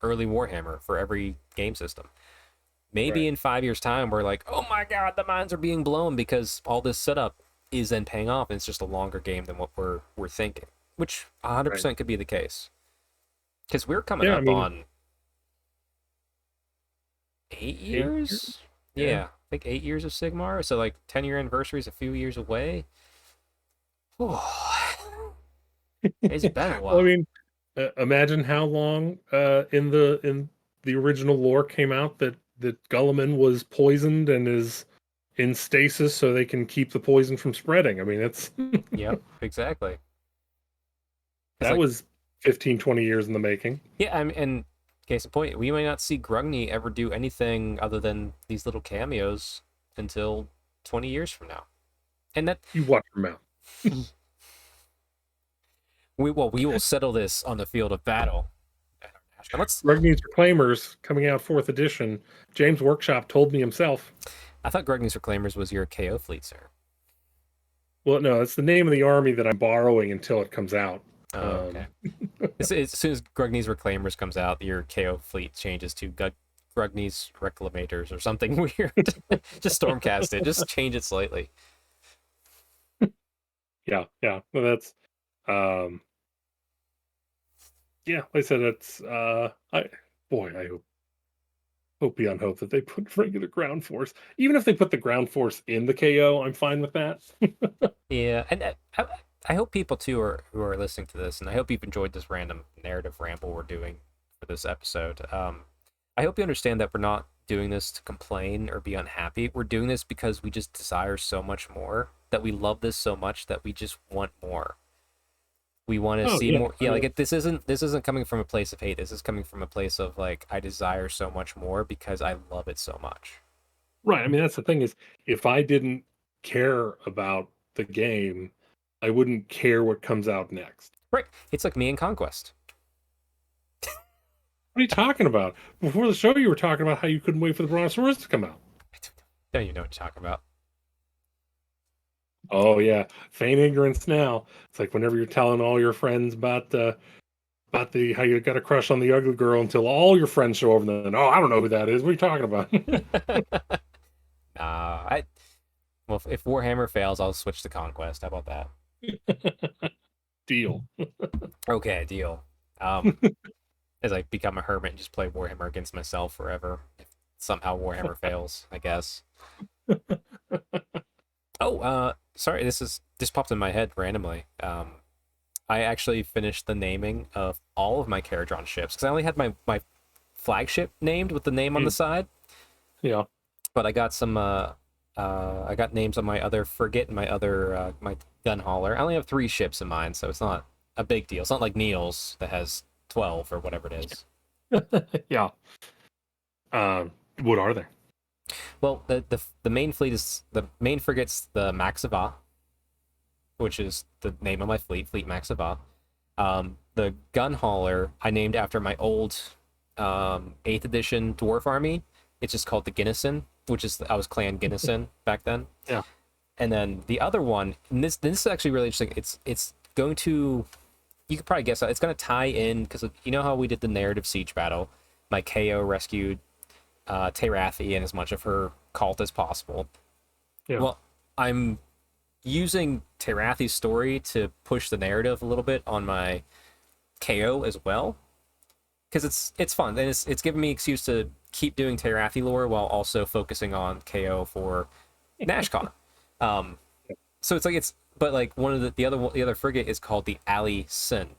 Warhammer for every game system. Maybe Right. in 5 years' time, we're like, oh my god, the minds are being blown because all this setup is then paying off, and it's just a longer game than what we're thinking, which Right. 100% could be the case. Because we're coming Yeah, I up mean, on 8 8 years. years. Yeah. Yeah, I think 8 years of Sigmar. So like 10-year anniversary is a few years away. Oh, it's been a Well, I while. mean, imagine how long in the original lore came out that Gulliman was poisoned and is in stasis so they can keep the poison from spreading. I mean, it's Yep, exactly. It's that like, was 15, 20 years in the making. yeah, I mean, and case in point, we may not see Grugny ever do anything other than these little cameos until 20 years from now. And that You watch your mouth. we will settle this on the field of battle. Now let's. Rugby's Reclaimers coming out fourth edition. James Workshop told me himself. I thought Grugny's Reclaimers was your KO fleet, sir. Well, no, it's the name of the army that I'm borrowing until it comes out. Oh, okay. Um, As soon as Grugny's Reclaimers comes out, your KO fleet changes to Grugny's Reclamators or something weird. Just Stormcast it. Just change it slightly. yeah, yeah. Well, that's um, yeah. Like I said, it's I hope beyond hope that they put regular ground force. Even if they put the ground force in the KO, I'm fine with that. Yeah, and I hope people too are who are listening to this, and I hope you've enjoyed this random narrative ramble we're doing for this episode. I hope you understand that we're not doing this to complain or be unhappy. We're doing this because we just desire so much more, that we love this so much that we just want more. We want to Oh see yeah, more. Yeah, like this isn't coming from a place of hate. This is coming from a place of like I desire so much more because I love it so much. right. I mean, that's the thing is, if I didn't care about the game, I wouldn't care what comes out next. Right. It's like me in Conquest. What are you talking about? Before the show, you were talking about how you couldn't wait for the Brontosaurus to come out. I don't even know what you're talking about. Oh yeah, feign ignorance now. It's like whenever you're telling all your friends about the how you got a crush on the ugly girl until all your friends show over and then, oh, I don't know who that is. What are you talking about? I well, if Warhammer fails, I'll switch to Conquest. How about that? Deal. Okay, deal. Um, as I become a hermit and just play Warhammer against myself forever. If somehow Warhammer fails, I guess. Oh, sorry, this popped in my head randomly. I actually finished the naming of all of my Caradron ships because I only had my flagship named with the name on the Mm, side, yeah. but I got some I got names on my other frigate and my other my gun hauler. I only have 3 ships in mine, so it's not a big deal. It's not like Neil's that has 12 or whatever it is. Yeah. What are they? Well, the main fleet is the main frigate's the Maxava, which is the name of my fleet, Fleet Maxava. The gun hauler I named after my old 8th edition dwarf army. It's just called the Guinnison, which is I was Clan Guinnison back then. Yeah. And then the other one, and this is actually really interesting. It's going to you could probably guess that it's going to tie in because you know how we did the narrative siege battle. My KO rescued Terathi and as much of her cult as possible. Yeah. Well, I'm using Terathi's story to push the narrative a little bit on my KO as well because it's fun and it's giving me excuse to keep doing Terathi lore while also focusing on KO for NashCon. Um, so it's like it's but like one of the other frigate is called the Allison,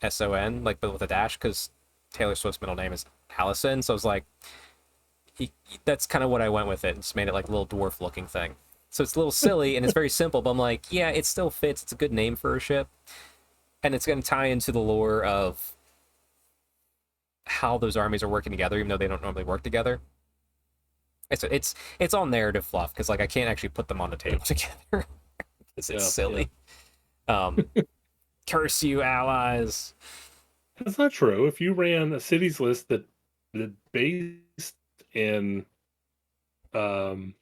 Son, like but with a dash because Taylor Swift's middle name is Allison. So I was like, that's kind of what I went with it and just made it like a little dwarf looking thing. So it's a little silly and it's very simple, but I'm like, yeah, it still fits. It's a good name for a ship, and it's going to tie into the lore of how those armies are working together, even though they don't normally work together. It's all narrative fluff because like I can't actually put them on the table together because it's Yeah. Yeah. silly. Um, curse you, allies. That's not true. If you ran a cities list that based in um,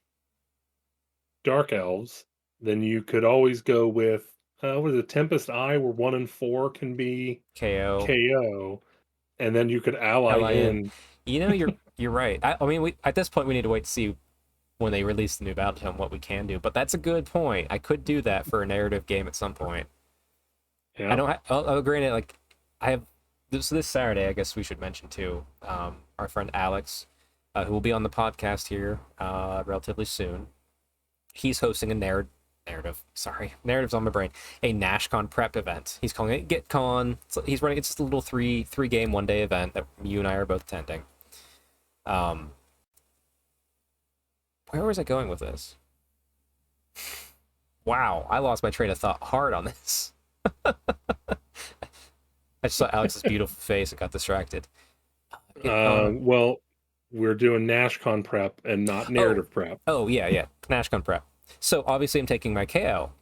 dark elves, then you could always go with what is it, Tempest Eye, where 1 and 4 can be KO. KO, and then you could ally Ally in. in. You know, you're right. I mean, at this point, we need to wait to see when they release the new Battle Tome what we can do. But that's a good point. I could do that for a narrative game at some point. I Yeah. don't. I'll granted, like, I have this Saturday. I guess we should mention too. Our friend Alex, who will be on the podcast here relatively soon. He's hosting a narrative. Sorry, narrative's on my brain. A NashCon prep event. He's calling it GitCon. He's running. It's just a little three game 1 day event that you and I are both attending. Um, where was I going with this? Wow, I lost my train of thought hard on this. I just saw Alex's beautiful face and got distracted. GitCon. Well, we're doing NashCon prep and not Oh, narrative prep. oh yeah. NashCon prep. So obviously I'm taking my KO,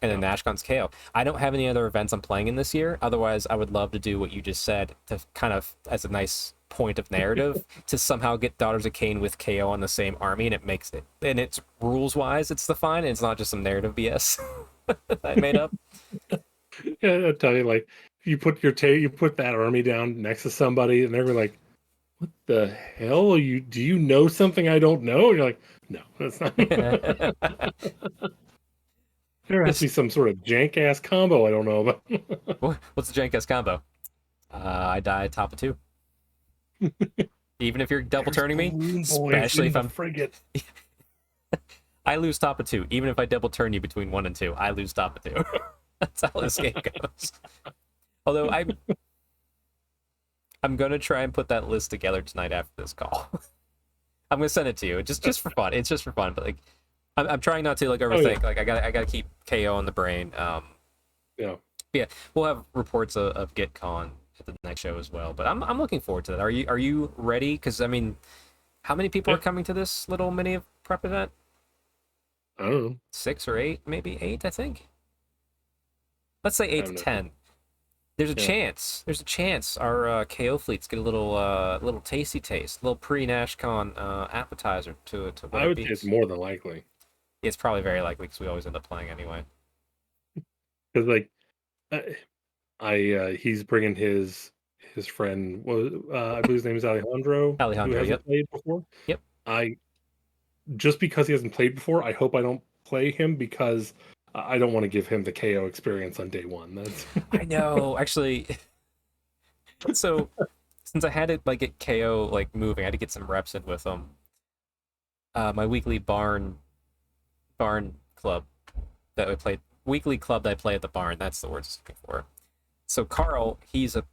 and then Yeah. NashCon's KO. I don't have any other events I'm playing in this year. Otherwise, I would love to do what you just said to kind of as a nice point of narrative to somehow get Daughters of Cain with KO on the same army, and it makes it, and it's rules wise, it's the fine. And it's not just some narrative BS that I made up. Yeah, I'll tell you, like, you put that army down next to somebody, and they're like, "What the hell are you? Do you know something I don't know?" And you're like, "No, that's not." There has to be some sort of jank ass combo I don't know about. What's the Jankus combo? I die top of 2. Even if you're double There's turning me, balloon boys especially in if the I'm, frigate. I lose top of 2. Even if I double turn you between 1 and 2, I lose top of 2. That's how this game goes. Although I'm gonna try and put that list together tonight after this call. I'm gonna send it to you, just for fun. It's just for fun, but like, I'm trying not to like Oh yeah, overthink. Like, I gotta keep KO on the brain. yeah. Yeah, we'll have reports of GitCon at the next show as well. But I'm looking forward to that. Are you ready? Because I mean, how many people are Yeah. coming to this little mini prep event? I don't know. 6 or 8, maybe 8. I think. Let's say I 8 have to no. 10. There's a Yeah, chance. There's a chance our KO fleets get a little tasty taste, a little pre-NashCon appetizer to what I it would say it's beats. more than likely It's probably very likely because we always end up playing anyway. because like he's bringing his friend. I believe his name is Alejandro, who Alejandro, hasn't yep, played before. yep. I Just because he hasn't played before, I hope I don't play him because I don't want to give him the KO experience on day one. That's I know. Actually, so since I had to like get KO like moving, I had to get some reps in with him. My weekly barn club that I played weekly club that I play at the barn. That's the word I was looking for. So Carl, he's a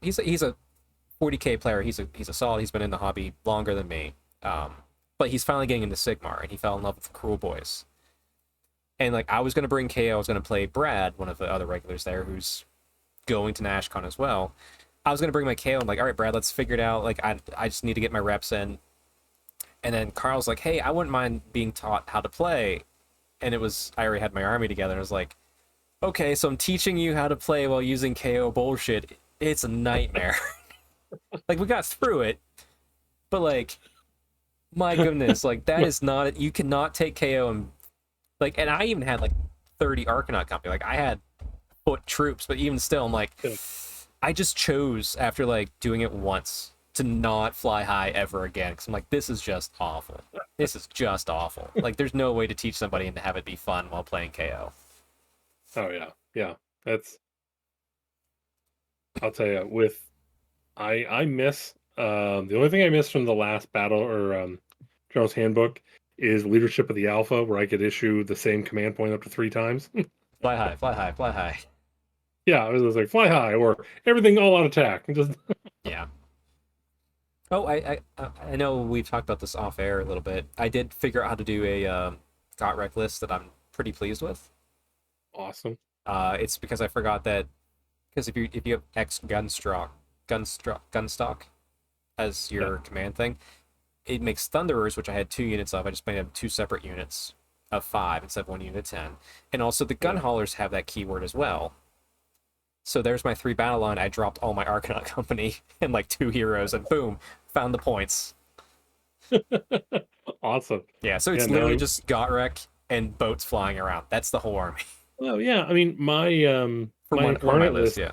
40K player. He's a solid. He's been in the hobby longer than me. But he's finally getting into Sigmar, and he fell in love with the Cruel Boys. And like I was gonna bring KO, I was gonna play Brad, one of the other regulars there, who's going to NashCon as well. I was gonna bring my KO. I'm like, all right, Brad, let's figure it out. Like I just need to get my reps in. And then Carl's like, hey, I wouldn't mind being taught how to play. And it was I already had my army together. And I was like, okay, so I'm teaching you how to play while using KO bullshit. It's a nightmare. Like we got through it, but like my goodness, like that is not you cannot take KO and like and I even had like 30 Arcanaut company. Like I had foot troops, but even still I'm like I just chose after like doing it once to not fly high ever again because I'm like this is just awful. This is just awful. Like there's no way to teach somebody and to have it be fun while playing KO. oh yeah, yeah. That's I'll tell you. With I miss the only thing I miss from the last battle or General's Handbook is leadership of the Alpha, where I could issue the same command point up to 3 times. Fly high, fly high, fly high. Yeah, I was like fly high or everything all out attack. Just Yeah. Oh, I know we've talked about this off air a little bit. I did figure out how to do a got rec list that I'm pretty pleased with. awesome. It's because I forgot that because if you have X gunstock as Yeah, your command thing, it makes Thunderers, which I had 2 units of. I just made them 2 separate units of 5 instead of 1 unit of 10. And also the gun yeah. haulers have that keyword as well. So there's my 3 battle line. I dropped all my Arcanaut company and like 2 heroes, and boom, found the points. Awesome. Yeah, so Yeah, it's no. literally just Gotrek and boats flying around. That's the whole army Oh yeah, I mean for my one of my incarnate lists. list. Yeah,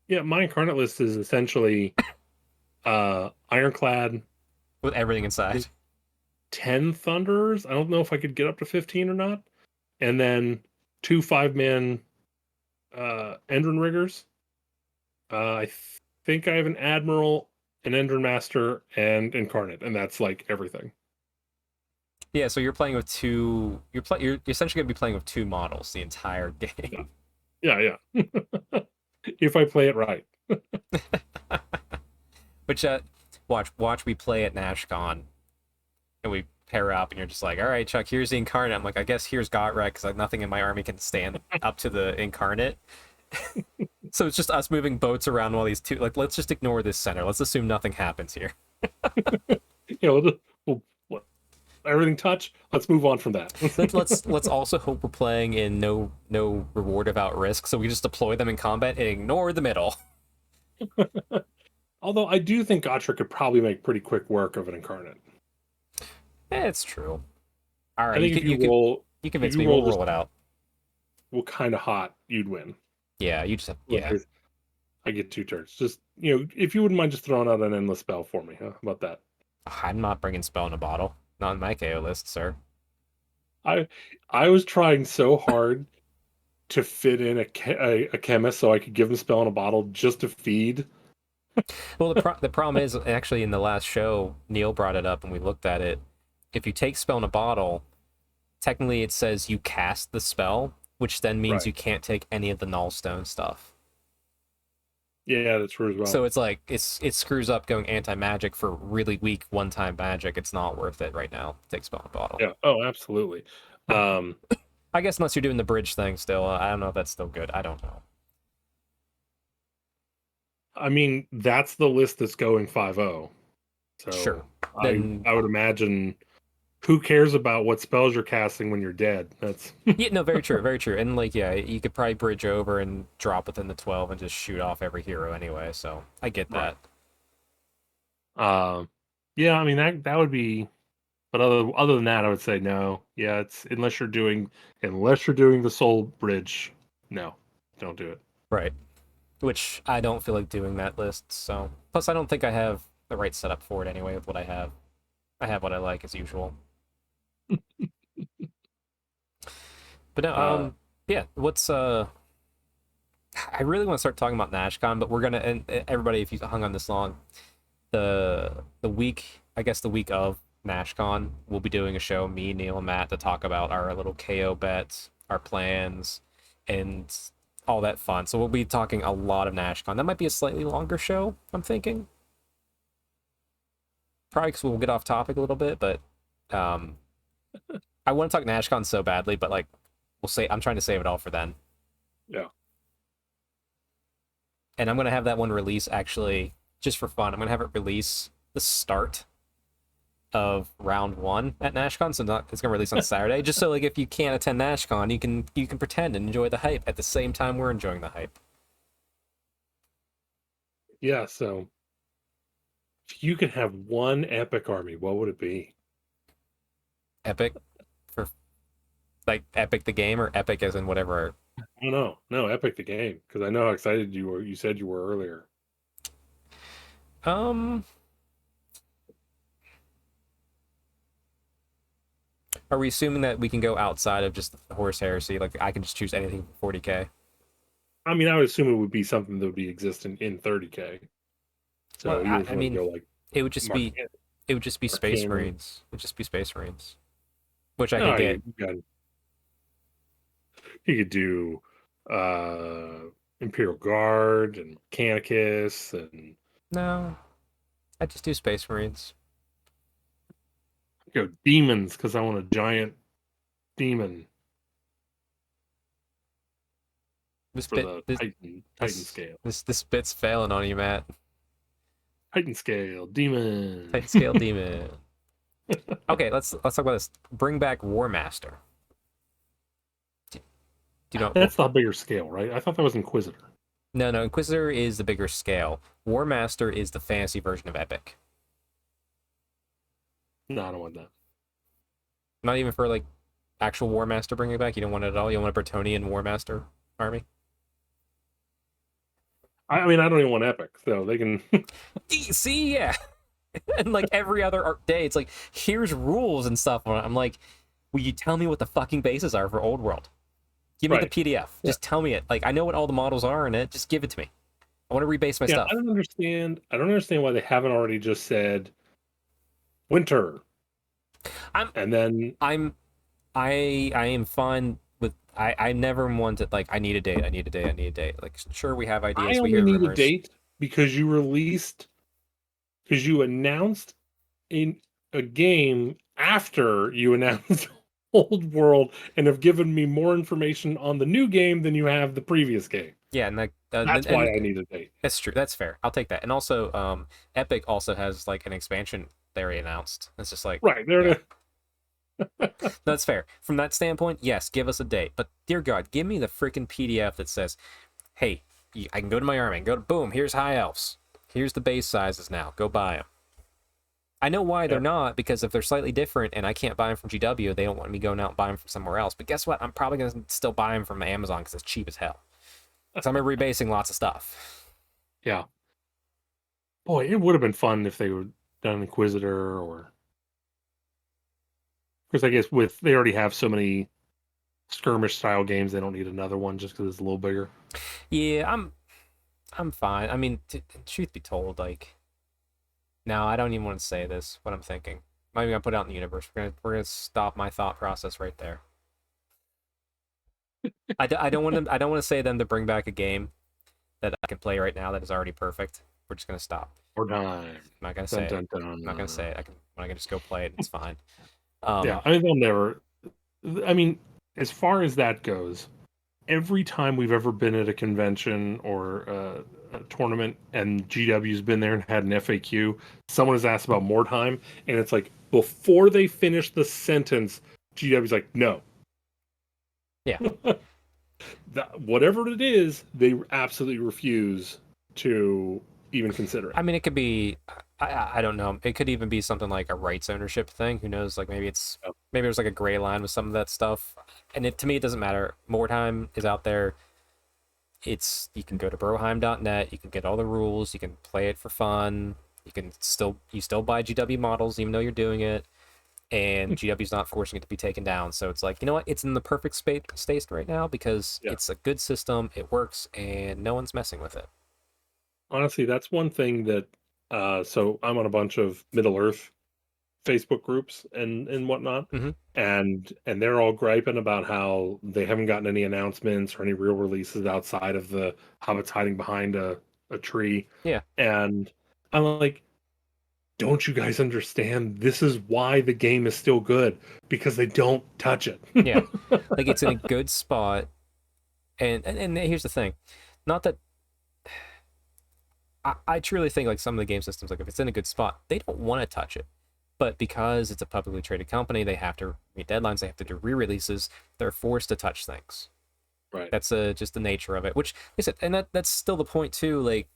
Yeah, my incarnate list is essentially ironclad, with everything I inside. think 10 thunderers. I don't know if I could get up to 15 or not. And then two 5-man Endrin riggers. I think I have an admiral, an Endrin master, and incarnate, and that's like everything. Yeah, so you're playing with two. You're essentially gonna be playing with two models the entire Yeah, game. yeah, yeah. If I play it right. Which watch we play at NashCon and we pair up and you're just like, all right, Chuck, here's the incarnate. I'm like, I guess here's Gotrek because like nothing in my army can stand up to the incarnate. So it's just us moving boats around while these two like let's just ignore this center. Let's assume nothing happens here. You know, what, everything touch. Let's move on from that. Let's also hope we're playing in no reward without risk, so we just deploy them in combat and ignore the middle. Although I do think Gotrek could probably make pretty quick work of an incarnate. It's true. All I right, think you if convinced you me. We'll roll just roll it out. kind of hot, you'd win. Yeah, you just have, Like, yeah. I get 2 turns. Just if you wouldn't mind just throwing out an endless spell for me, huh? How about that? I'm not bringing spell in a bottle. Not on my KO list, sir. I I was trying so hard to fit in a chemist so I could give him spell in a bottle just to feed. Well, the problem is actually in the last show, Neil brought it up and we looked at it. If you take spell in a bottle, technically it says you cast the spell, which then means Right. you can't take any of the nullstone stuff. Yeah, that's true as well. So it's like it screws up going anti-magic for really weak one-time magic. It's not worth it right now. Take spell in a bottle. Yeah. Oh, absolutely. Um, I guess unless you're doing the bridge thing still. I don't know if that's still good. I don't know. I mean, that's the list that's going 5-0. Sure. So Then I would imagine who cares about what spells you're casting when you're dead? That's yeah, no, very true, very true. And like, yeah, you could probably bridge over and drop within the 12 and just shoot off every hero anyway. So I get right. that. Yeah, I mean that would be, but other than that, I would say no. Yeah, it's unless you're doing the soul bridge, no, don't do it. Right. Which I don't feel like doing that list. So plus, I don't think I have the right setup for it anyway with what I have. I have what I like as usual. But no, Uh, yeah. What's I really want to start talking about NashCon, but we're gonna and everybody, if you hung on this long, the week, I guess the week of NashCon, we'll be doing a show, me, Neil, and Matt, to talk about our little KO bets, our plans, and all that fun. So we'll be talking a lot of NashCon. That might be a slightly longer show, I'm thinking. Probably because we'll get off topic a little bit, but um, I want to talk NashCon so badly, but like we'll say I'm trying to save it all for then. yeah. And I'm gonna have that one release actually just for fun. I'm gonna have it release the start of round one at NashCon, so not it's gonna release on Saturday. Just so like if you can't attend NashCon, you can pretend and enjoy the hype at the same time we're enjoying the hype. Yeah, so if you could have one epic army, what would it be? Epic for like Epic the game or Epic as in whatever. I don't know. No, epic the game, because I know how excited you were. You said you were earlier. Um, are we assuming that we can go outside of just the Horse Heresy? Like I can just choose anything for 40K. I mean, I would assume it would be something that would be existent in 30K. Well, So you I, just I want to mean, go like it would just Mark, be it would just be Mark Space Hamill. Marines. It would just be Space Marines, which I could No, get. you could do Imperial Guard and Mechanicus and No, I just do Space Marines. go demons because I want a giant demon This for bit the this Titan this scale. this bit's failing on you, Matt. Titan scale demon. Titan scale demon. Okay, let's talk about this. Bring back War Master. Do you know? That's the bigger scale, right? I thought that was Inquisitor. No, Inquisitor is the bigger scale. War Master is the fantasy version of Epic. No, I don't want that. Not even for like actual War Master bringing it back. You don't want it at all. You don't want a Bretonian War Master army. I mean, I don't even want Epic, so they can. See, yeah. And like every other day, it's like here's rules and stuff. I'm like, will you tell me what the fucking bases are for Old World? Give me the Right. PDF. Yeah. Just tell me it. Like I know what all the models are in it. Just give it to me. I want to rebase my Yeah, stuff. I don't understand. I don't understand why they haven't already just said winter, I'm and then I'm I am fine with I never wanted like I need a date, I need a date, I need a date. Like sure we have I ideas, we only hear need a rumors. date because you announced in a game after you announced Old World and have given me more information on the new game than you have the previous game. Yeah, and like That's why I need a date. that's true. That's fair. I'll take that. And also Epic also has like an expansion they already announced. It's just like Right. yeah. They're That's fair. From that standpoint, yes, give us a date. But dear God, give me the freaking PDF that says, "Hey, I can go to my army and go to boom. Here's high elves. Here's the base sizes now. Go buy them." I know why they're yeah. not because if they're slightly different and I can't buy them from GW, they don't want me going out and buying them from somewhere else. But guess what? I'm probably gonna still buy them from Amazon because it's cheap as hell. So I'm rebasing lots of stuff. Yeah. Boy, it would have been fun if they were done Inquisitor or because I guess with they already have so many skirmish style games, they don't need another one just because it's a little bigger. Yeah, I'm fine. I mean, truth be told, like, no, I don't even want to say this. What I'm thinking. I'm not even gonna put it out in the universe. We're gonna stop my thought process right there. I don't want to I don't want to say them to bring back a game that I can play right now that is already perfect. We're just gonna stop. More time. I'm not gonna say Dun, it. dun, dun. I'm not gonna say it. I can just go play it. And it's fine. Yeah, Um, I mean they'll never. I mean, as far as that goes, every time we've ever been at a convention or a tournament and GW's been there and had an FAQ, someone has asked about more time, and it's like before they finish the sentence, GW's like, no. yeah. Whatever it is, they absolutely refuse to even consider it. I mean, it could be. I don't know. It could even be something like a rights ownership thing. Who knows? Like maybe there's like a gray line with some of that stuff. And to me, it doesn't matter. More Time is out there. You can go to broheim.net. You can get all the rules. You can play it for fun. You still buy GW models even though you're doing it, and GW's not forcing it to be taken down. So it's like, you know what? It's in the perfect state right now because Yeah. it's a good system. It works, and no one's messing with it. Honestly, that's one thing that so I'm on a bunch of Middle Earth Facebook groups and whatnot, Mm-hmm. and they're all griping about how they haven't gotten any announcements or any real releases outside of the hobbits hiding behind a tree. Yeah. And I'm like, don't you guys understand? This is why the game is still good because they don't touch it. Yeah. Like it's in a good spot. And here's the thing. Not that I truly think like some of the game systems, like if it's in a good spot, they don't want to touch it. But because it's a publicly traded company, they have to meet deadlines, they have to do re-releases, they're forced to touch things. Right. That's just the nature of it. Which like I said, and that's still the point too. Like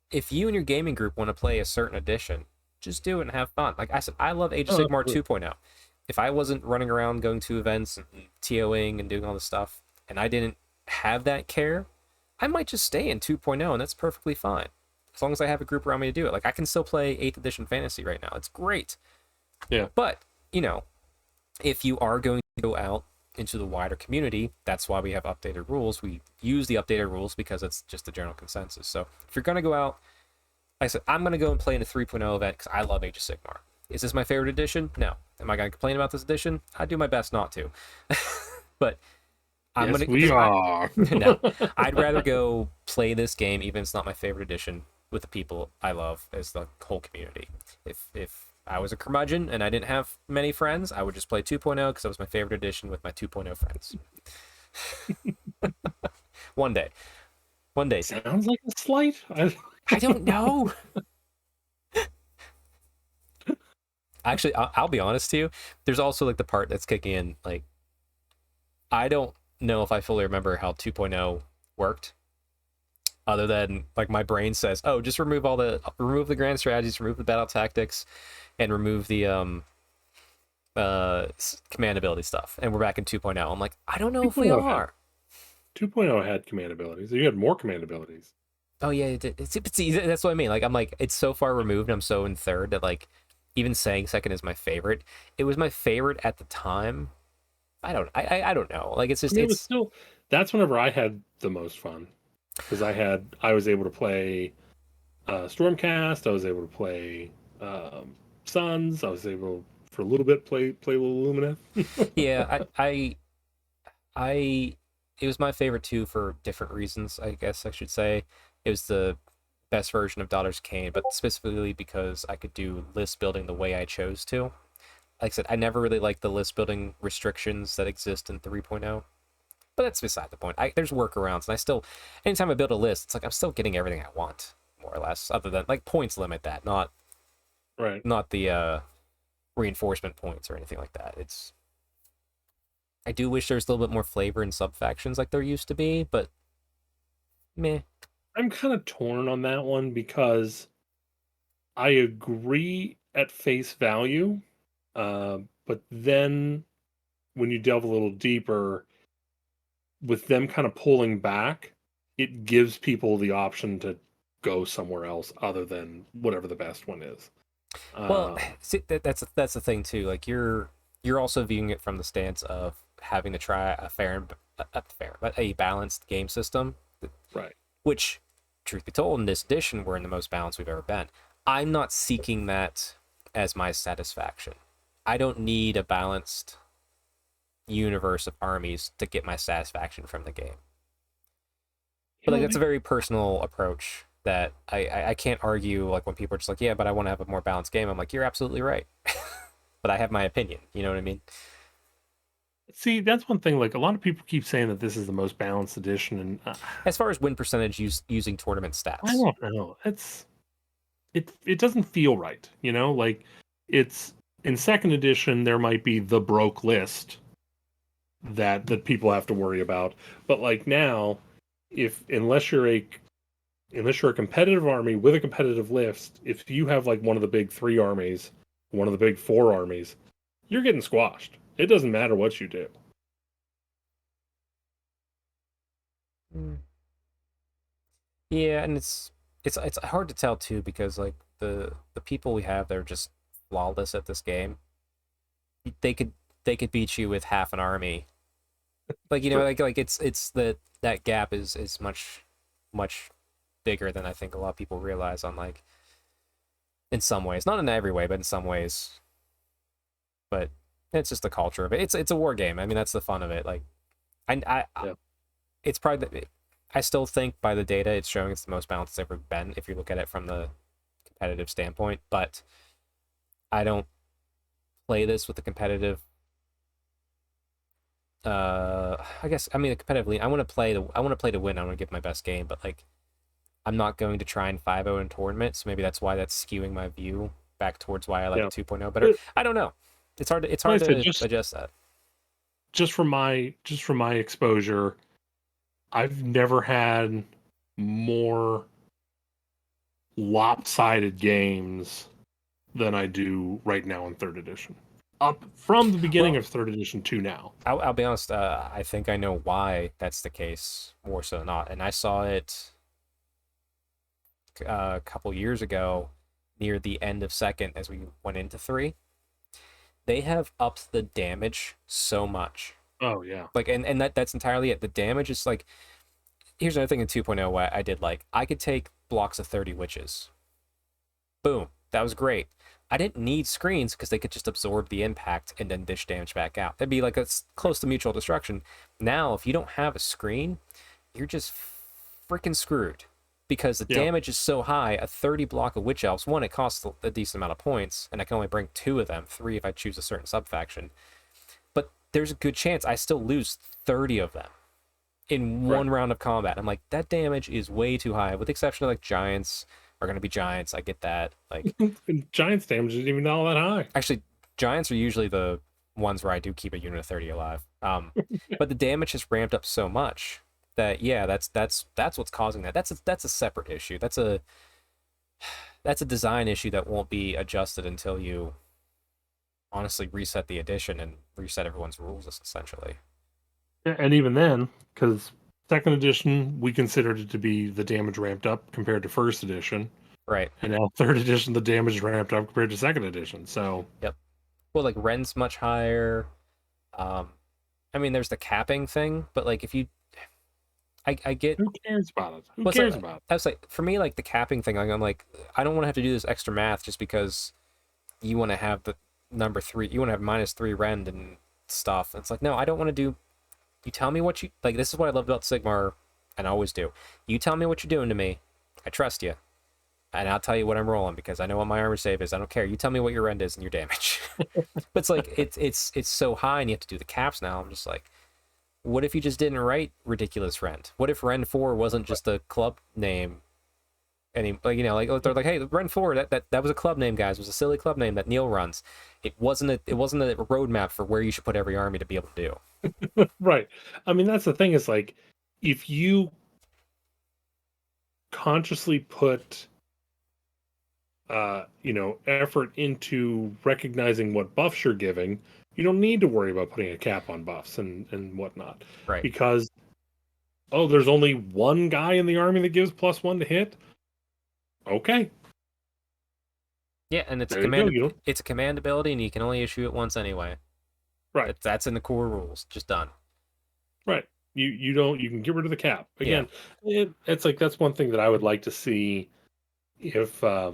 if you and your gaming group want to play a certain edition, just do it and have fun. Like I said, I love Age of Oh, Sigmar absolutely. 2.0. If I wasn't running around going to events and TOing and doing all this stuff, and I didn't have that care, I might just stay in 2.0, and that's perfectly fine. As long as I have a group around me to do it. Like I can still play 8th edition fantasy right now. It's great. Yeah. But, if you are going to go out into the wider community, that's why we have updated rules. We use the updated rules because it's just the general consensus. So if you're going to go out, like I said, I'm going to go and play in a 3.0 event because I love Age of Sigmar. Is this my favorite edition? No. Am I going to complain about this edition? I do my best not to. But I'm Yes, gonna. we are. No, I'd rather go play this game, even if it's not my favorite edition, with the people I love as the whole community. If I was a curmudgeon and I didn't have many friends, I would just play 2.0 because that was my favorite edition with my 2.0 friends. One day. One day. Sounds like a slight. I don't know. Actually, I'll be honest to you. There's also like the part that's kicking in. Like, I don't know if I fully remember how 2.0 worked. Other than like my brain says, oh, just remove the grand strategies, remove the battle tactics, and remove the command ability stuff, and we're back in 2.0. I'm like, I don't know if we 2.0 had are. 2.0 had command abilities. You had more command abilities. Oh yeah, see, that's what I mean. Like I'm like, it's so far removed. I'm so in third that like, even saying second is my favorite. It was my favorite at the time. I don't know. Like it's I just mean, it was it's still that's whenever I had the most fun because I was able to play Stormcast. I was able to play Suns. I was able for a little bit play a little Lumineth. yeah. I it was my favorite too for different reasons. I guess I should say it was the best version of Daughter's Kane, but specifically because I could do list building the way I chose to. Like I said, I never really liked the list building restrictions that exist in 3.0. But that's beside the point. There's workarounds, and I still, anytime I build a list, it's like I'm still getting everything I want, more or less. Other than like points limit that, not Right. not the reinforcement points or anything like that. It's I do wish there's a little bit more flavor in sub factions like there used to be, but meh. I'm kind of torn on that one because I agree at face value, but then when you delve a little deeper, with them kind of pulling back, it gives people the option to go somewhere else other than whatever the best one is. Well, Um, see, that's the thing too. Like you're also viewing it from the stance of having to try a fair, but a balanced game system, right. which, truth be told, in this edition, we're in the most balanced we've ever been. I'm not seeking that as my satisfaction. I don't need a balanced universe of armies to get my satisfaction from the game. But You like know, that's a very personal approach that I can't argue. Like when people are just like, yeah, but I want to have a more balanced game. I'm like, you're absolutely right. But I have my opinion. You know what I mean? see, that's one thing. Like a lot of people keep saying that this is the most balanced edition, and As far as win percentage using tournament I stats. don't know. It doesn't feel right. Like it's in second edition there might be the broke list that people have to worry about, but like now, if unless you're a competitive army with a competitive list, if you have like one of the big three armies, one of the big four armies, you're getting squashed. It doesn't matter what you do. Mm. Yeah, and it's hard to tell too because like the people we have, they're just flawless at this game. They could they could beat you with half an army. Like True. like it's that gap is much bigger than I think a lot of people realize on like in some ways, not in every way, but in some ways. But it's just the culture of it. It's a war game. I mean, that's the fun of it. Like I Yeah. it's probably I still think by the data it's showing it's the most balanced it's ever been if you look at it from the competitive standpoint. But I don't play this with the competitive. I guess I mean competitively. I want to play to win. I want to give my best game, but like I'm not going to try and 5-0 in tournaments. So maybe that's why that's skewing my view back towards why I like Yeah. 2.0 better. But I don't know. It's like hard I said, to just adjust that. just from my exposure, I've never had more lopsided games than I do right now in third edition. Up from the beginning Well, of third edition to now. I'll be honest. I think I know why that's the case more so than not. And I saw it a couple years ago near the end of second as we went into three. They have upped the damage so much. Oh yeah. Like and that's entirely it. The damage is like here's another thing in 2.0 what I did like. I could take blocks of 30 witches. Boom. That was great. I didn't need screens because they could just absorb the impact and then dish damage back out. That'd be like close to mutual destruction. Now, if you don't have a screen, you're just freaking screwed because the Yeah. damage is so high. A 30 block of Witch Elves, one, it costs a decent amount of points, and I can only bring two of them, three if I choose a certain subfaction. But there's a good chance I still lose 30 of them in Right. one round of combat. I'm like, that damage is way too high, with the exception of like giants are going to be giants. I get that. Like, And Giants damage isn't even all that high. actually, giants are usually the ones where I do keep a unit of 30 alive. But the damage has ramped up so much that yeah, that's what's causing that. That's a separate issue. That's a design issue that won't be adjusted until you honestly reset the edition and reset everyone's rules essentially. And even then, because second edition, we considered it to be the damage ramped up compared to first edition. Right. And now third edition, the damage ramped up compared to second edition. So, Yep. Well, like Ren's much higher. Um, I mean, there's the capping thing, but like if you, I get. who cares about it? Who Well, cares about it? I was like, for me, like the capping thing, like, I'm like, I don't want to have to do this extra math just because you want to have the number three, you want to have -3 rend and stuff. It's like, no, I don't want to do. You tell me what you like. This is what I love about Sigmar, and I always do. You tell me what you're doing to me. I trust you, and I'll tell you what I'm rolling because I know what my armor save is. I don't care. You tell me what your rend is and your damage. But it's like it's so high, and you have to do the caps now. I'm just like, what if you just didn't write ridiculous rend? What if Ren 4 wasn't just a club name? And like, you know, like they're like, hey, Ren 4, that was a club name, guys. It was a silly club name that Neil runs. It wasn't a roadmap for where you should put every army to be able to do. Right. I mean, that's the thing is like, if you consciously put, effort into recognizing what buffs you're giving, you don't need to worry about putting a cap on buffs and whatnot. Right. Because, oh, there's only one guy in the army that gives +1 to hit. Okay. Yeah, and There you go. it's a command ability, and you can only issue it once anyway. Right. That's in the core rules. Just done. Right. You can get rid of the cap. Again, it's like that's one thing that I would like to see if I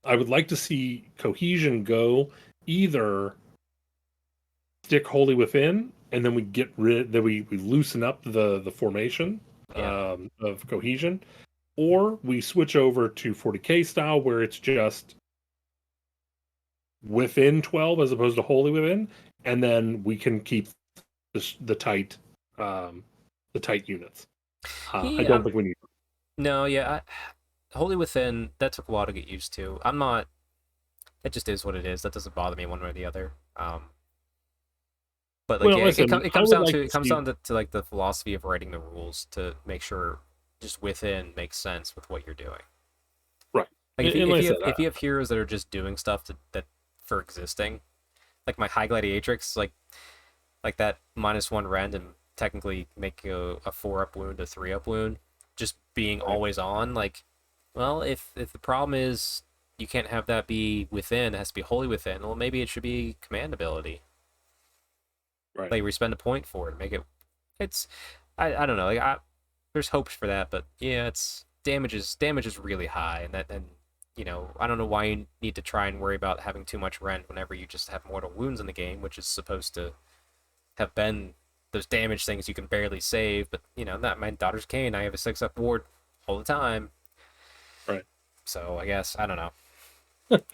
would like to see cohesion go either stick wholly within and then we get rid that we loosen up the formation of cohesion, or we switch over to 40k style where it's just within 12 as opposed to wholly within, and then we can keep the tight units. I don't think we need. No, yeah, Holy Within, that took a while to get used to. I'm not. It just is what it is. That doesn't bother me one way or the other. But like, Well, yeah, listen, it comes down like to to it comes see- down to like the philosophy of writing the rules to make sure just within makes sense with what you're doing. right. Like And like I said, if you have heroes that are just doing stuff that for existing, like my High Gladiatrix, like that -1 rend and technically make a 4-up wound, a 3-up wound, just being always on. Like, well, if the problem is you can't have that be within, it has to be wholly within. Well, maybe it should be command ability. right. Like we spend a point for it, make it. It's, I don't know. Like there's hopes for that, but yeah, it's damage is really high, and you know, I don't know why you need to try and worry about having too much rent whenever you just have mortal wounds in the game, which is supposed to have been those damage things you can barely save. But you know, not my daughter's Kane. I have a 6-up ward all the time. Right. So I guess I don't know.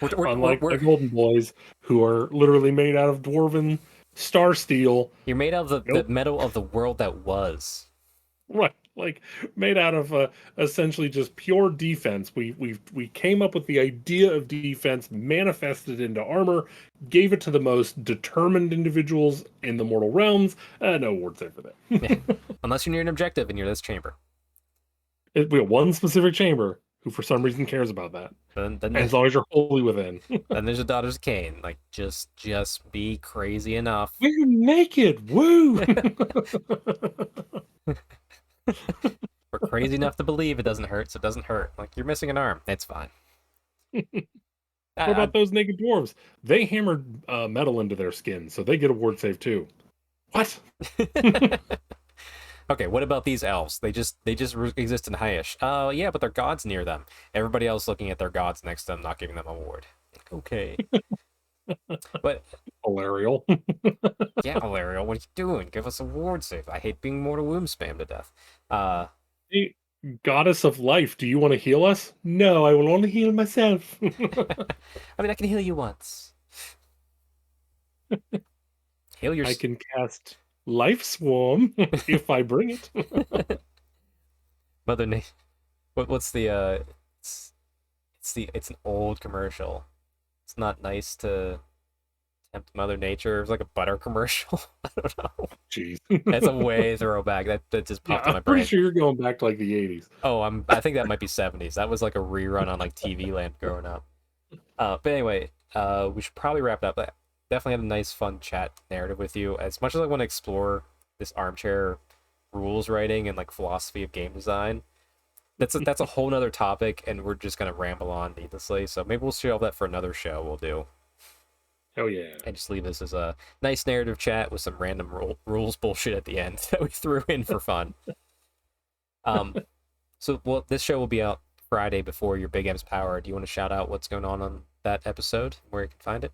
Unlike the Golden Boys, who are literally made out of dwarven star steel. You're made out of the Nope. metal of the world that was. Right, like made out of essentially just pure defense. We came up with the idea of defense, manifested into armor, gave it to the most determined individuals in the mortal realms. No word save for that. Yeah. Unless you're near an objective and you're this chamber. We have one specific chamber who, for some reason, cares about that. Then As long as you're wholly within. then there's the Daughters of Cain. Like just be crazy enough. We're naked. Woo! We're crazy enough to believe it doesn't hurt, so it doesn't hurt. Like you're missing an arm. It's fine. What about those naked dwarves? They hammered metal into their skin, so they get a ward save too. What? Okay, what about these elves? They just exist in Highish. Oh yeah, but their gods near them. Everybody else looking at their gods next to them, not giving them a ward. Okay. But Hilarial. yeah, Alariel, what are you doing? Give us a ward save. I hate being mortal womb spammed to death. Hey, goddess of life, do you want to heal us? No, I will only heal myself. I mean, I can heal you once. Heal your. I can cast Life Swarm if I bring it. Mother Nature. What's the it's an old commercial. It's not nice to tempt Mother Nature. It's like a butter commercial. I don't know. Jeez. That's a way throwback. That just popped in my I'm pretty brain. sure you're going back to like the 80s. Oh, I think that might be 70s. That was like a rerun on like TV Land growing up. But anyway, we should probably wrap it up. But definitely had a nice, fun chat narrative with you. As much as I want to explore this armchair rules writing and like philosophy of game design, that's a whole nother topic, and we're just gonna ramble on needlessly. So maybe we'll save that for another show. We'll do Oh yeah. and just leave this as a nice narrative chat with some random rules bullshit at the end that we threw in for fun. Um, so well, this show will be out Friday before your Big M's Power. Do you want to shout out what's going on that episode, where you can find it?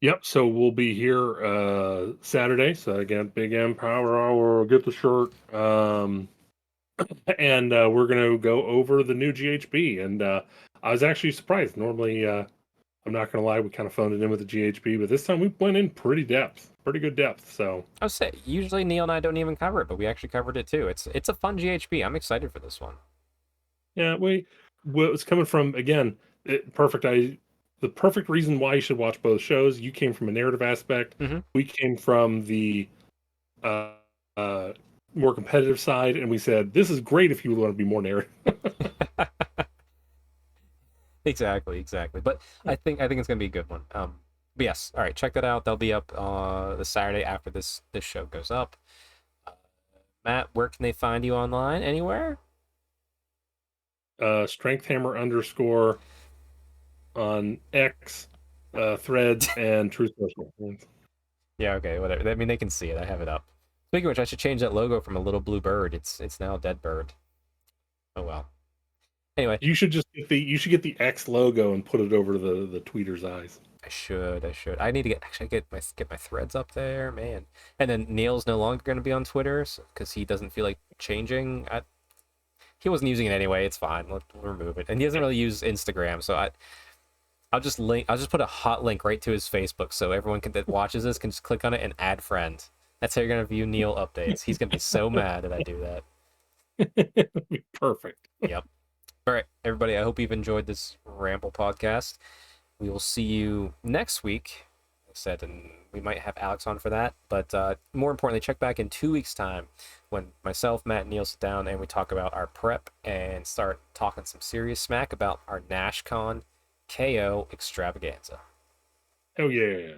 Yep. So we'll be here Saturday. So again, Big M Power Hour. Get the shirt. And we're gonna go over the new GHB. And I was actually surprised. Normally, I'm not gonna lie, we kind of phoned it in with the GHB, but this time we went in pretty good depth. So I would say usually Neil and I don't even cover it, but we actually covered it too. It's a fun GHB. I'm excited for this one. yeah, what was coming from again, perfect. The perfect reason why you should watch both shows. You came from a narrative aspect. Mm-hmm. We came from the uh, uh, more competitive side, and we said this is great if you want to be more narrative. Exactly. But I think it's gonna be a good one. But yes, all right, check that out. They'll be up the Saturday after this show goes up. Uh, Matt, where can they find you online? Anywhere? Strength Hammer underscore on X, Threads, and True Social. Yeah, okay, whatever. I mean, they can see it. I have it up. Speaking of which, I should change that logo from a little blue bird. It's now a dead bird. Oh well. Anyway, You should get the X logo and put it over the tweeter's eyes. I should. I need to get my threads up there, man. And then Neil's no longer going to be on Twitter because he doesn't feel like changing. He wasn't using it anyway. It's fine. We'll remove it. And he doesn't really use Instagram, so I'll just link. I'll just put a hot link right to his Facebook, so everyone that watches this can just click on it and add friend. That's how you're gonna view Neil updates. He's gonna be so mad that I do that. Perfect. Yep. All right, everybody. I hope you've enjoyed this ramble podcast. We will see you next week. Like I said, and we might have Alex on for that. But more importantly, check back in 2 weeks' time when myself, Matt, and Neil sit down and we talk about our prep and start talking some serious smack about our NashCon KO extravaganza. Oh yeah.